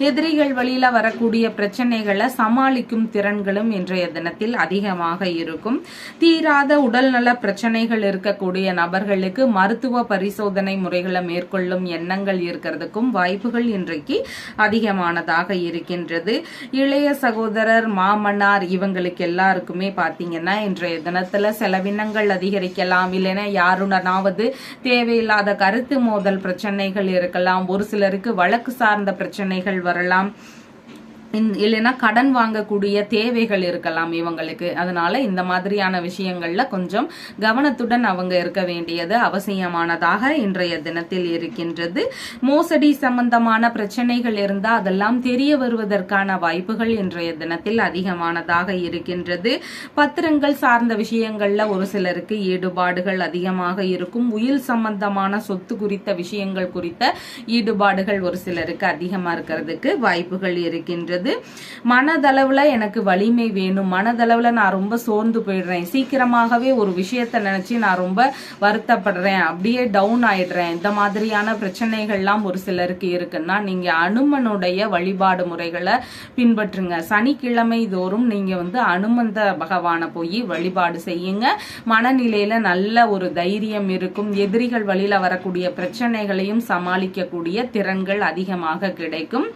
எதிரிகள் வழியில வரக்கூடிய பிரச்சனைகளை சமாளிக்கும் திறன்களும் இன்றைய தினத்தில் அதிகமாக இருக்கும். தீராத உடல்நல பிரச்சனைகள் இருக்கக்கூடிய நபர்களுக்கு மருத்துவ பரிசோதனை முறைகளை மேற்கொள்ளும் எண்ணங்கள் இருக்கிறதுக்கும் வாய்ப்புகள் இன்றைக்கு அதிகமானதாக இருக்கின்றது. இளைய சகோதரர், மாமன்னார் இவங்களுக்கு எல்லாருக்குமே பாத்தீங்கன்னா இன்றைய தினத்துல செலவினங்கள் அதிகரிக்கலாம். இல்லைன்னா யாருடனாவது தேவையில்லாத கருத்து மோதல் பிரச்சனைகள் இருக்கலாம். ஒரு சிலருக்கு வழக்கு சார்ந்த பிரச்சனைகள் வரலாம். இல்லைன்னா கடன் வாங்கக்கூடிய தேவைகள் இருக்கலாம் இவங்களுக்கு. அதனால இந்த மாதிரியான விஷயங்கள்ல கொஞ்சம் கவனத்துடன் அவங்க இருக்க வேண்டியது அவசியமானதாக இன்றைய தினத்தில் இருக்கின்றது. மோசடி சம்பந்தமான பிரச்சனைகள் இருந்தா அதெல்லாம் தெரிய வருவதற்கான வாய்ப்புகள் இன்றைய தினத்தில் அதிகமானதாக இருக்கின்றது. பத்திரங்கள் சார்ந்த விஷயங்கள்ல ஒரு சிலருக்கு ஈடுபாடுகள் அதிகமாக இருக்கும். உயில் சம்பந்தமான சொத்து குறித்த விஷயங்கள் குறித்த ஈடுபாடுகள் ஒரு சிலருக்கு அதிகமா இருக்கிறதுக்கு வாய்ப்புகள் இருக்கின்றது. இருக்கின்றது. மனதளவுல எனக்கு வலிமை வேணும், மனதளவுல நான் ரொம்ப சோர்ந்து போயிடுறேன், சீக்கிரமாகவே ஒரு விஷயத்த நினைச்சு நான் ரொம்ப வருத்தப்படுறேன், அப்படியே டவுன் ஆயிடுறேன், இந்த மாதிரியான பிரச்சனைகள்லாம் ஒரு சிலருக்கு இருக்குன்னா நீங்க அனுமனுடைய வழிபாடு முறைகளை பின்பற்றுங்க. சனிக்கிழமை தோறும் நீங்க அனுமந்த பகவானை போய் வழிபாடு செய்யுங்க. மனநிலையில நல்ல ஒரு தைரியம் இருக்கும். எதிரிகள் வழியில வரக்கூடிய பிரச்சனைகளையும் சமாளிக்கக்கூடிய திறன்கள் அதிகமாக கிடைக்கும்.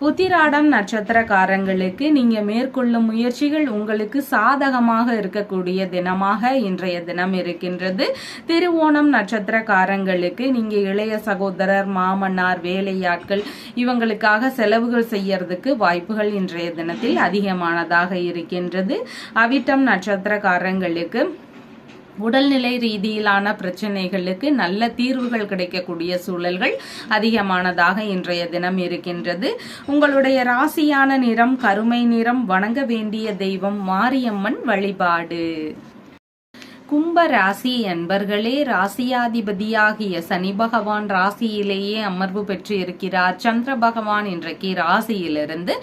உத்திராடம் நட்சத்திரக்காரங்களுக்கு நீங்க மேற்கொள்ளும் முயற்சிகள் உங்களுக்கு சாதகமாக இருக்கக்கூடிய தினமாக இன்றைய தினம் இருக்கின்றது. திருவோணம் நட்சத்திரக்காரங்களுக்கு நீங்க இளைய சகோதரர், மாமன்னார், வேலையாட்கள் இவங்களுக்காக செலவுகள் செய்யறதுக்கு வாய்ப்புகள் இன்றைய தினத்தில் அதிகமானதாக இருக்கின்றது. அவிட்டம் நட்சத்திரக்காரங்களுக்கு உடல்நிலை ரீதியிலான பிரச்சனைகளுக்கு நல்ல தீர்வுகள் கிடைக்கக்கூடிய சூழல்கள் அதிகமானதாக இன்றைய தினம் இருக்கின்றது. உங்களுடைய ராசியான நிறம் கருமை நிறம். வணங்க வேண்டிய தெய்வம் மாரியம்மன் வழிபாடு. கும்ப ராசி என்பர்களே, ராசியாதிபதியாகிய சனி பகவான் ராசியிலேயே அமர்வு பெற்று இருக்கிறார். சந்திர பகவான் இன்றைக்கு ராசியிலிருந்து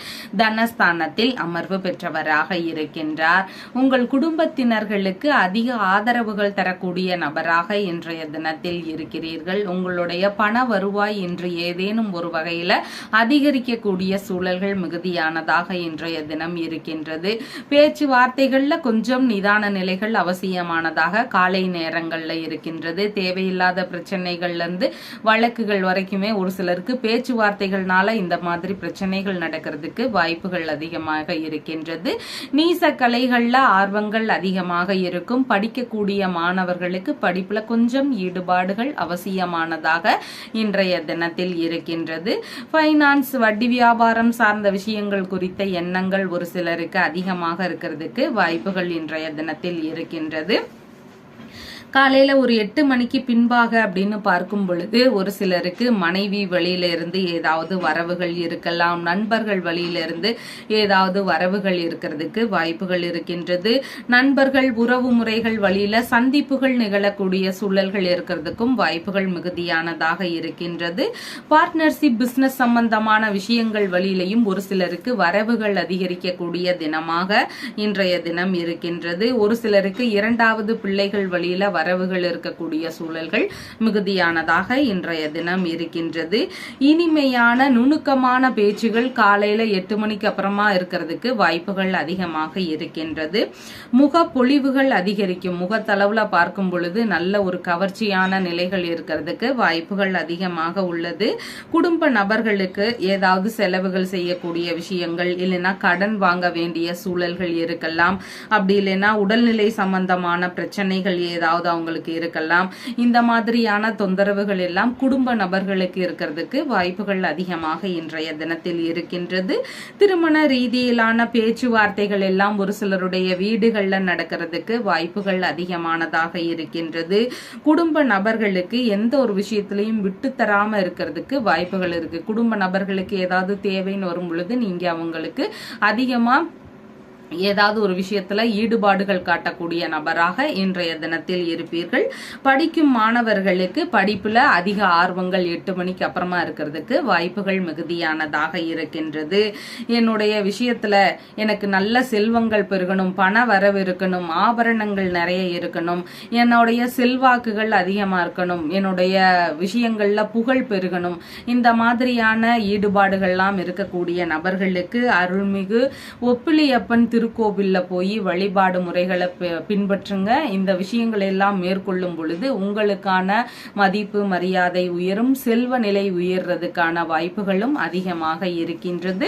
தனஸ்தானத்தில் அமர்வு பெற்றவராக இருக்கின்றார். உங்கள் குடும்பத்தினர்களுக்கு அதிக ஆதரவுகள் தரக்கூடிய நபராக இன்றைய தினத்தில் இருக்கிறீர்கள். உங்களுடைய பண வருவாய் இன்று ஏதேனும் ஒரு வகையில அதிகரிக்கக்கூடிய சூழல்கள் மிகுதியானதாக இன்றைய தினம் இருக்கின்றது. பேச்சுவார்த்தைகள்ல கொஞ்சம் நிதான நிலைகள் அவசியமானது காலை நேரங்கள்ல இருக்கின்றது. தேவையில்லாத பிரச்சனைகள்ல இருந்து வழக்குகள் வரைக்குமே ஒரு சிலருக்கு பேச்சுவார்த்தைகள்னால இந்த மாதிரி பிரச்சனைகள் நடக்கிறதுக்கு வாய்ப்புகள் அதிகமாக இருக்கின்றது. நீச கலைகள்ல ஆர்வங்கள் அதிகமாக இருக்கும். படிக்கக்கூடிய மாணவர்களுக்கு படிப்புல கொஞ்சம் ஈடுபாடுகள் அவசியமானதாக இன்றைய தினத்தில் இருக்கின்றது. பைனான்ஸ், வட்டி வியாபாரம் சார்ந்த விஷயங்கள் குறித்த எண்ணங்கள் ஒரு சிலருக்கு அதிகமாக இருக்கிறதுக்கு வாய்ப்புகள் இன்றைய தினத்தில் இருக்கின்றது. காலையில ஒரு 8 மணிக்கு பின்பாக அப்படின்னு பார்க்கும் பொழுது ஒரு சிலருக்கு மனைவி வழியில இருந்து ஏதாவது வரவுகள் இருக்கலாம், நண்பர்கள் வழியில இருந்து ஏதாவது வரவுகள் இருக்கிறதுக்கு வாய்ப்புகள் இருக்கின்றது. நண்பர்கள், உறவு முறைகள் வழியில சந்திப்புகள் நிகழக்கூடிய சூழல்கள் இருக்கிறதுக்கும் வாய்ப்புகள் மிகுதியானதாக இருக்கின்றது. பார்ட்னர்ஷிப், பிசினஸ் சம்பந்தமான விஷயங்கள் வழியிலையும் ஒரு சிலருக்கு வரவுகள் அதிகரிக்கக்கூடிய தினமாக இன்றைய தினம் இருக்கின்றது. ஒரு சிலருக்கு இரண்டாவது பிள்ளைகள் வழியில வரவுகள் இருக்கக்கூடிய சூழல்கள் மிகுதியானதாக இன்றைய தினம் இருக்கின்றது. இனிமையான நுணுக்கமான பேச்சுகள் காலையில 8 மணிக்கு அப்புறமா இருக்கிறதுக்கு வாய்ப்புகள் அதிகமாக இருக்கின்றது. முக பொலிவுகள் அதிகரிக்கும். முகத்தளவுல பார்க்கும் பொழுது நல்ல ஒரு கவர்ச்சியான நிலைகள் இருக்கிறதுக்கு வாய்ப்புகள் அதிகமாக உள்ளது. குடும்ப நபர்களுக்கு ஏதாவது செலவுகள் செய்யக்கூடிய விஷயங்கள், இல்லைன்னா கடன் வாங்க வேண்டிய சூழல்கள் இருக்கலாம். அப்படி இல்லைன்னா உடல்நிலை சம்பந்தமான பிரச்சனைகள் ஏதாவது அவங்களுக்கு இருக்கலாம். இந்த மாதிரியான தொந்தரவுகள் எல்லாம் குடும்ப நபர்களுக்கு இருக்கிறதுக்கு வாய்ப்புகள் அதிகமாக இன்றைய தினத்தில் இருக்கின்றது. திருமண ரீதியிலான பேச்சுவார்த்தைகள் எல்லாம் ஒரு சிலருடைய வீடுகள்ல நடக்கிறதுக்கு வாய்ப்புகள் அதிகமானதாக இருக்கின்றது. குடும்ப நபர்களுக்கு எந்த ஒரு விஷயத்திலையும் விட்டு தராம இருக்கிறதுக்கு வாய்ப்புகள் இருக்கு. குடும்ப நபர்களுக்கு ஏதாவது தேவைன்னு வரும் பொழுது நீங்க அவங்களுக்கு அதிகமா ஏதாவது ஒரு விஷயத்துல ஈடுபாடுகள் காட்டக்கூடிய நபராக இன்றைய தினத்தில் இருப்பீர்கள். படிக்கும் மாணவர்களுக்கு படிப்புல அதிக ஆர்வங்கள் 8 மணிக்கு அப்புறமா இருக்கிறதுக்கு வாய்ப்புகள் மிகுதியானதாக இருக்கின்றது. என்னுடைய விஷயத்துல எனக்கு நல்ல செல்வங்கள் பெருகணும், பண வரவு இருக்கணும், ஆபரணங்கள் நிறைய இருக்கணும், என்னுடைய செல்வாக்குகள் அதிகமா இருக்கணும், என்னுடைய விஷயங்கள்ல புகழ் பெருகணும், இந்த மாதிரியான ஈடுபாடுகள்லாம் இருக்கக்கூடிய நபர்களுக்கு அருள்மிகு ஒப்பிலியப்பன் திருக்கோவில்ல போய் வழிபாடு முறைகளை பின்பற்றுங்க. இந்த விஷயங்கள் எல்லாம் மேற்கொள்ளும் பொழுது உங்களுக்கான மதிப்பு மரியாதை உயரும், செல்வ நிலை உயர்றதுக்கான வாய்ப்புகளும் அதிகமாக இருக்கின்றது.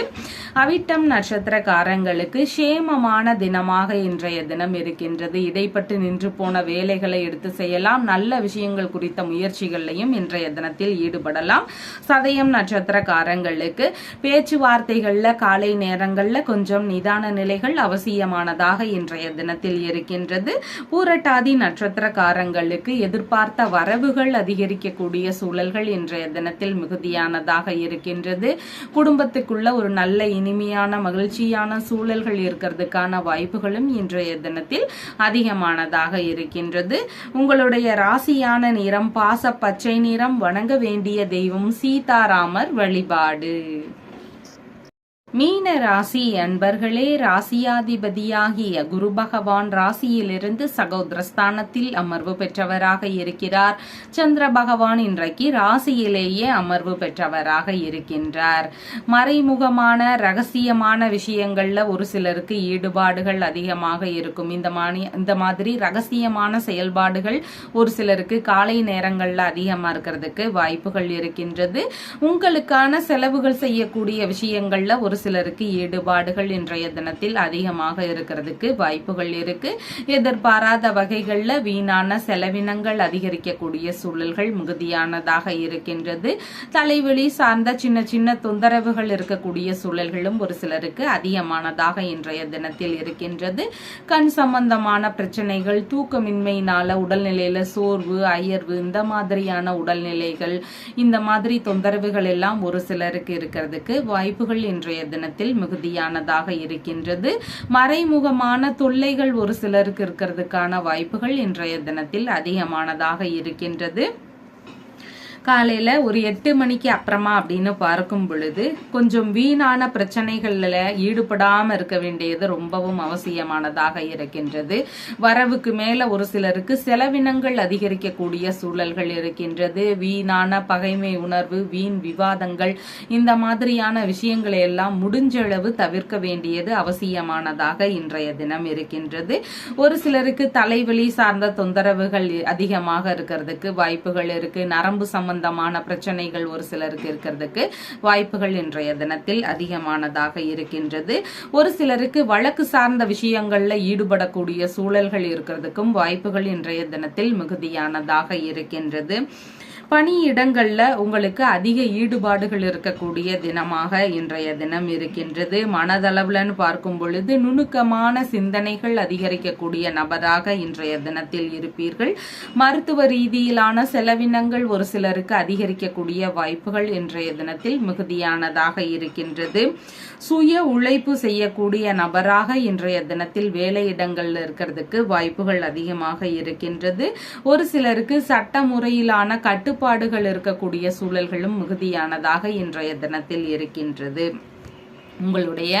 அவிட்டம் நட்சத்திரக்காரங்களுக்கு சேமமான தினமாக இன்றைய தினம் இருக்கின்றது. இடைப்பட்டு நின்று போன வேலைகளை எடுத்து செய்யலாம். நல்ல விஷயங்கள் குறித்த முயற்சிகளையும் இன்றைய தினத்தில் ஈடுபடலாம். சதயம் நட்சத்திரக்காரங்களுக்கு பேச்சுவார்த்தைகள்ல காலை நேரங்கள்ல கொஞ்சம் நிதான நிலைகள் அவசியமானதாக இன்றைய தினத்தில் இருக்கின்றது. பூரட்டாதி நட்சத்திரக்காரங்களுக்கு எதிர்பார்த்த வரவுகள் அதிகரிக்கக்கூடிய சூழல்கள் இன்றைய தினத்தில் மிகுதியானதாக இருக்கின்றது. குடும்பத்துக்குள்ள ஒரு நல்ல இனிமையான மகிழ்ச்சியான சூழல்கள் இருக்கிறதுக்கான வாய்ப்புகளும் இன்றைய தினத்தில் அதிகமானதாக இருக்கின்றது. உங்களுடைய ராசியான நிறம் பாச பச்சை நிறம். வணங்க வேண்டிய தெய்வம் சீதாராமர் வழிபாடு. மீன ராசி அன்பர்களே, ராசியாதிபதியாகிய குரு பகவான் ராசியிலிருந்து சகோதரஸ்தானத்தில் அமர்வு பெற்றவராக இருக்கிறார். சந்திர பகவான் இன்றைக்கு ராசியிலேயே அமர்வு பெற்றவராக இருக்கின்றார். மறைமுகமான ரகசியமான விஷயங்கள்ல ஒரு சிலருக்கு ஈடுபாடுகள் அதிகமாக இருக்கும். இந்த மாதிரி ரகசியமான செயல்பாடுகள் ஒரு சிலருக்கு காலை நேரங்கள்ல அதிகமா இருக்கிறதுக்கு வாய்ப்புகள் இருக்கின்றது. உங்களுக்கான செலவுகள் செய்யக்கூடிய விஷயங்கள்ல ஒரு சிலருக்கு ஈடுபாடுகள் இன்றைய தினத்தில் அதிகமாக இருக்கிறதுக்கு வாய்ப்புகள் இருக்கு. எதிர்பாராத வகைகள்ல வீணான செலவினங்கள் அதிகரிக்கக்கூடிய சூழல்கள் மிகுதியானதாக இருக்கின்றது. தலைவலி சார்ந்த சின்ன சின்ன தொந்தரவுகள் இருக்கக்கூடிய சூழல்களும் ஒரு சிலருக்கு அதிகமானதாக இன்றைய தினத்தில் இருக்கின்றது. கண் சம்பந்தமான பிரச்சனைகள், தூக்கமின்மையினால உடல்நிலையில சோர்வு, அயர்வு, இந்த மாதிரியான உடல்நிலைகள், இந்த மாதிரி தொந்தரவுகள் எல்லாம் ஒரு சிலருக்கு இருக்கிறதுக்கு வாய்ப்புகள் இன்றைய தினத்தில் மிகுதியானதாக இருக்கின்றது. மறைமுகமான தொல்லைகள் ஒரு சிலருக்கு இருக்கிறதுக்கான வாய்ப்புகள் இன்றைய தினத்தில் அதிகமானதாக இருக்கின்றது. காலையில ஒரு 8 மணிக்கு அப்புறமா அப்படின்னு பார்க்கும் பொழுது கொஞ்சம் வீணான பிரச்சனைகள்ல ஈடுபடாம இருக்க வேண்டியது ரொம்பவும் அவசியமானதாக இருக்கின்றது. வரவுக்கு மேல ஒரு சிலருக்கு செலவினங்கள் அதிகரிக்கக்கூடிய சூழல்கள் இருக்கின்றது. வீணான பகைமை உணர்வு, வீண் விவாதங்கள், இந்த மாதிரியான விஷயங்களை எல்லாம் முடிஞ்சளவு தவிர்க்க வேண்டியது அவசியமானதாக இன்றைய தினம் இருக்கின்றது. ஒரு சிலருக்கு தலைவலி சார்ந்த தொந்தரவுகள் அதிகமாக இருக்கிறதுக்கு வாய்ப்புகள் இருக்கு. நரம்பு சம்பந்தமான பிரச்சனைகள் ஒரு சிலருக்கு இருக்கிறதுக்கு வாய்ப்புகள் இன்றைய தினத்தில் அதிகமானதாக இருக்கின்றது. ஒரு சிலருக்கு வழக்கு சார்ந்த விஷயங்கள்ல ஈடுபடக்கூடிய சூழல்கள் இருக்கிறதுக்கும் வாய்ப்புகள் இன்றைய தினத்தில் மிகுதியானதாக இருக்கின்றது. பணியிடங்கள்ல உங்களுக்கு அதிக ஈடுபாடுகள் இருக்கக்கூடிய தினமாக இன்றைய தினம் இருக்கின்றது. மனதளவுலன்னு பார்க்கும் பொழுது நுணுக்கமான சிந்தனைகள் அதிகரிக்கக்கூடிய நபராக இன்றைய தினத்தில் இருப்பீர்கள். மருத்துவ ரீதியிலான செலவினங்கள் ஒரு சிலருக்கு அதிகரிக்கக்கூடிய வாய்ப்புகள் இன்றைய தினத்தில் மிகுதியானதாக இருக்கின்றது. சுய உழைப்பு செய்யக்கூடிய நபராக இன்றைய தினத்தில் வேலையிடங்கள்ல இருக்கிறதுக்கு வாய்ப்புகள் அதிகமாக இருக்கின்றது. ஒரு சிலருக்கு சட்ட முறையிலான கட்டுப்பாடுகள் இருக்கக்கூடிய சூழல்களும் மிகுதியானதாக இன்றைய தினத்தில் இருக்கின்றது. உங்களுடைய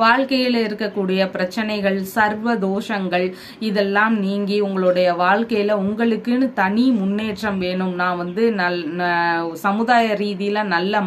வாழ்க்கையில இருக்கக்கூடிய பிரச்சனைகள், சர்வ தோஷங்கள் இதெல்லாம் நீங்கி உங்களுடைய வாழ்க்கையில உங்களுக்குன்னு தனி முன்னேற்றம் வேணும். நான் சமுதாய ரீதியில நல்ல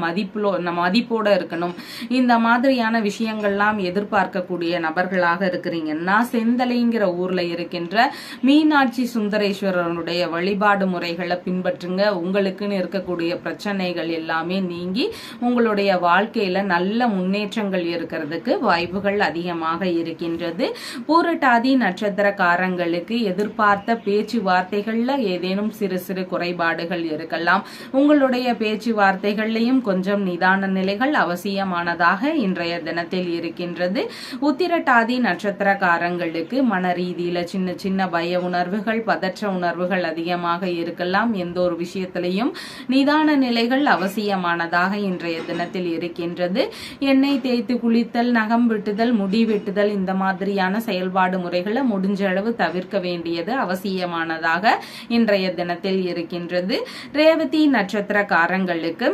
மதிப்போட இருக்கணும், இந்த மாதிரியான விஷயங்கள்லாம் எதிர்பார்க்கக்கூடிய நபர்களாக இருக்கிறீங்கன்னா செந்தலைங்கிற ஊர்ல இருக்கின்ற மீனாட்சி சுந்தரேஸ்வரனுடைய வழிபாடு முறைகளை பின்பற்றுங்க. உங்களுக்குன்னு இருக்கக்கூடிய பிரச்சனைகள் எல்லாமே நீங்கி உங்களுடைய வாழ்க்கையில நல்ல முன்னேற்றங்கள் இருக்கிறதுக்கு வாய்ப்புகள் அதிகமாக இருக்கின்றது. பூரட்டாதி நட்சத்திரக்காரங்களுக்கு எதிர்பார்த்த பேச்சுவார்த்தைகள்ல ஏதேனும் சிறு சிறு குறைபாடுகள் இருக்கலாம். உங்களுடைய பேச்சுவார்த்தைகள்லையும் கொஞ்சம் நிதான நிலைகள் அவசியமானதாக இன்றைய தினத்தில் இருக்கின்றது. உத்திரட்டாதி நட்சத்திரக்காரங்களுக்கு மன ரீதியில சின்ன சின்ன பய உணர்வுகள், பதற்ற உணர்வுகள் அதிகமாக இருக்கலாம். எந்த ஒரு விஷயத்திலையும் நிதான நிலைகள் அவசியமானதாக இன்றைய தினத்தில் இருக்கின்றது. எண்ணெய் தேய்த்து குளித்தல், நகம் வெட்டுதல், முடி வெட்டுதல், இந்த மாதிரியான செயல்பாடு முறைகளை முடிஞ்ச அளவு தவிர்க்க வேண்டியது அவசியமானதாக இன்றைய தினத்தில் இருக்கின்றது. ரேவதி நட்சத்திரக்காரங்களுக்கு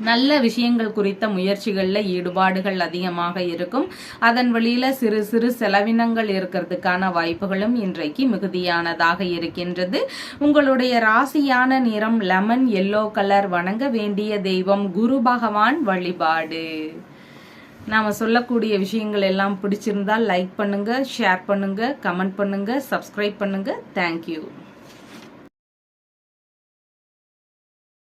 நல்ல விஷயங்கள் குறித்த முயற்சிகள்ல ஈடுபாடுகள் அதிகமாக இருக்கும். அதன் வழியில சிறு சிறு செலவினங்கள் இருக்கிறதுக்கான வாய்ப்புகளும் இன்றைக்கு மிகுதியானதாக இருக்கின்றது. உங்களுடைய ராசியான நிறம் லெமன் எல்லோ கலர். வணங்க வேண்டிய தெய்வம் குரு பகவான் வழிபாடு. நாம சொல்லக்கூடிய விஷயங்கள் எல்லாம் பிடிச்சிருந்தால் லைக் பண்ணுங்க, ஷேர் பண்ணுங்க, கமெண்ட் பண்ணுங்க, சப்ஸ்கிரைப் பண்ணுங்க. தேங்க்யூ.